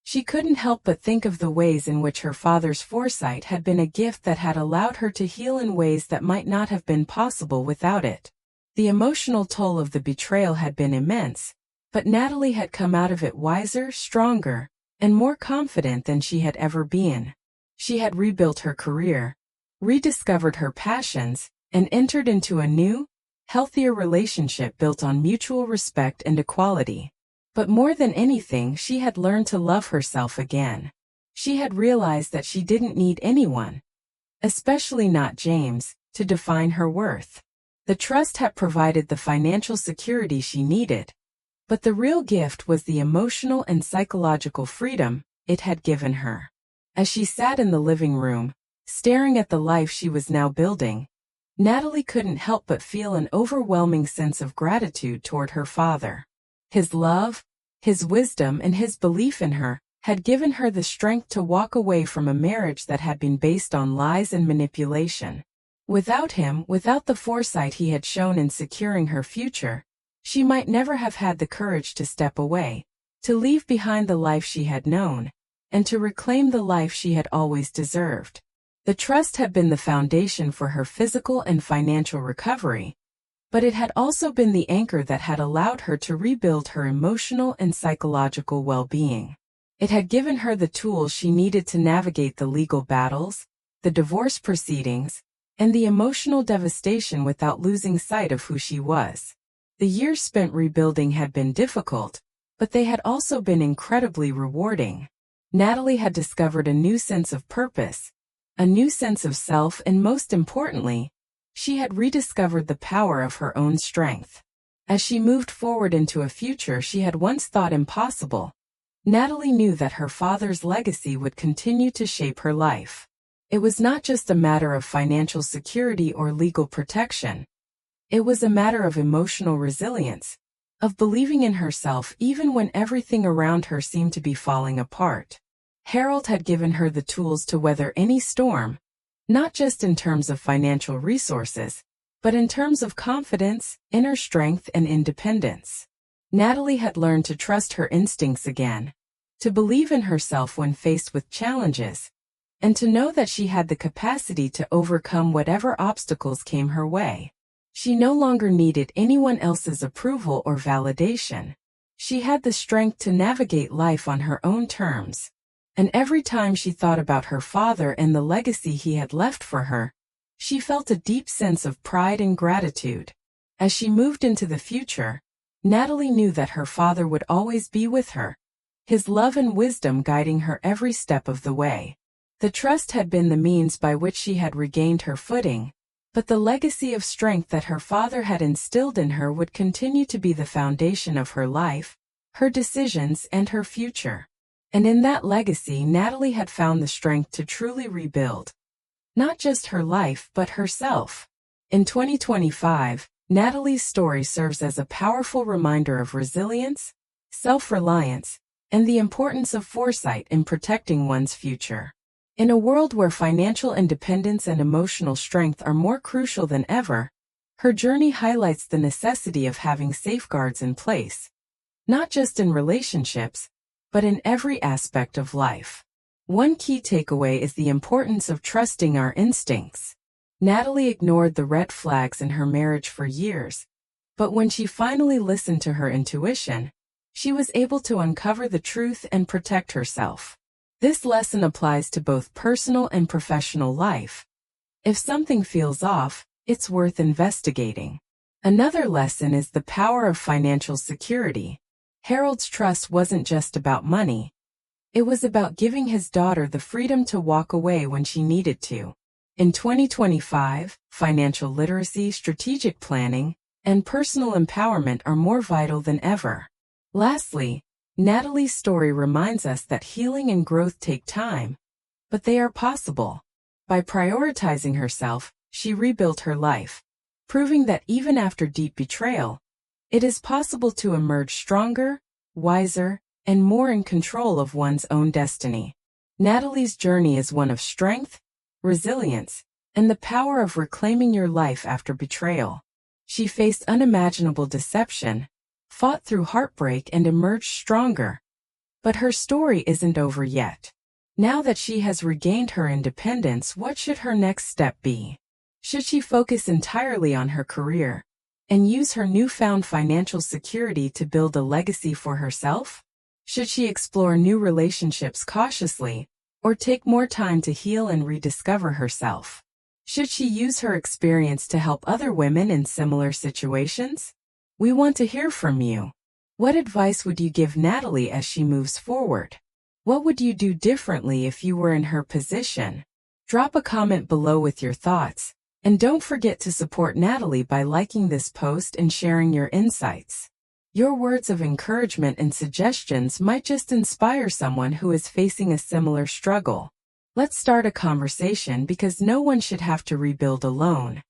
she couldn't help but think of the ways in which her father's foresight had been a gift that had allowed her to heal in ways that might not have been possible without it. The emotional toll of the betrayal had been immense, but Natalie had come out of it wiser, stronger, and more confident than she had ever been. She had rebuilt her career, rediscovered her passions, and entered into a new, healthier relationship built on mutual respect and equality. But more than anything, she had learned to love herself again. She had realized that she didn't need anyone, especially not James, to define her worth. The trust had provided the financial security she needed, but the real gift was the emotional and psychological freedom it had given her. As she sat in the living room, staring at the life she was now building, Natalie couldn't help but feel an overwhelming sense of gratitude toward her father. His love, his wisdom, and his belief in her had given her the strength to walk away from a marriage that had been based on lies and manipulation. Without him, without the foresight he had shown in securing her future, she might never have had the courage to step away, to leave behind the life she had known, and to reclaim the life she had always deserved. The trust had been the foundation for her physical and financial recovery, but it had also been the anchor that had allowed her to rebuild her emotional and psychological well-being. It had given her the tools she needed to navigate the legal battles, the divorce proceedings, and the emotional devastation without losing sight of who she was. The years spent rebuilding had been difficult, but they had also been incredibly rewarding. Natalie had discovered a new sense of purpose, a new sense of self, and most importantly, she had rediscovered the power of her own strength. As she moved forward into a future she had once thought impossible, Natalie knew that her father's legacy would continue to shape her life. It was not just a matter of financial security or legal protection. It was a matter of emotional resilience, of believing in herself even when everything around her seemed to be falling apart. Harold had given her the tools to weather any storm, not just in terms of financial resources, but in terms of confidence, inner strength, and independence. Natalie had learned to trust her instincts again, to believe in herself when faced with challenges, and to know that she had the capacity to overcome whatever obstacles came her way. She no longer needed anyone else's approval or validation. She had the strength to navigate life on her own terms. And every time she thought about her father and the legacy he had left for her, she felt a deep sense of pride and gratitude. As she moved into the future, Natalie knew that her father would always be with her, his love and wisdom guiding her every step of the way. The trust had been the means by which she had regained her footing, but the legacy of strength that her father had instilled in her would continue to be the foundation of her life, her decisions, and her future. And in that legacy, Natalie had found the strength to truly rebuild, not just her life but herself. In 2025, Natalie's story serves as a powerful reminder of resilience, self-reliance, and the importance of foresight in protecting one's future. In a world where financial independence and emotional strength are more crucial than ever, her journey highlights the necessity of having safeguards in place, not just in relationships, but in every aspect of life. One key takeaway is the importance of trusting our instincts. Natalie ignored the red flags in her marriage for years, but when she finally listened to her intuition, she was able to uncover the truth and protect herself. This lesson applies to both personal and professional life. If something feels off, it's worth investigating. Another lesson is the power of financial security. Harold's trust wasn't just about money. It was about giving his daughter the freedom to walk away when she needed to. In 2025, financial literacy, strategic planning, and personal empowerment are more vital than ever. Lastly, Natalie's story reminds us that healing and growth take time, but they are possible. By prioritizing herself, she rebuilt her life, proving that even after deep betrayal, it is possible to emerge stronger, wiser, and more in control of one's own destiny. Natalie's journey is one of strength, resilience, and the power of reclaiming your life after betrayal. She faced unimaginable deception, fought through heartbreak, and emerged stronger. But her story isn't over yet. Now that she has regained her independence, what should her next step be? Should she focus entirely on her career and use her newfound financial security to build a legacy for herself? Should she explore new relationships cautiously, or take more time to heal and rediscover herself? Should she use her experience to help other women in similar situations? We want to hear from you. What advice would you give Natalie as she moves forward? What would you do differently if you were in her position? Drop a comment below with your thoughts, and don't forget to support Natalie by liking this post and sharing your insights. Your words of encouragement and suggestions might just inspire someone who is facing a similar struggle. Let's start a conversation, because no one should have to rebuild alone.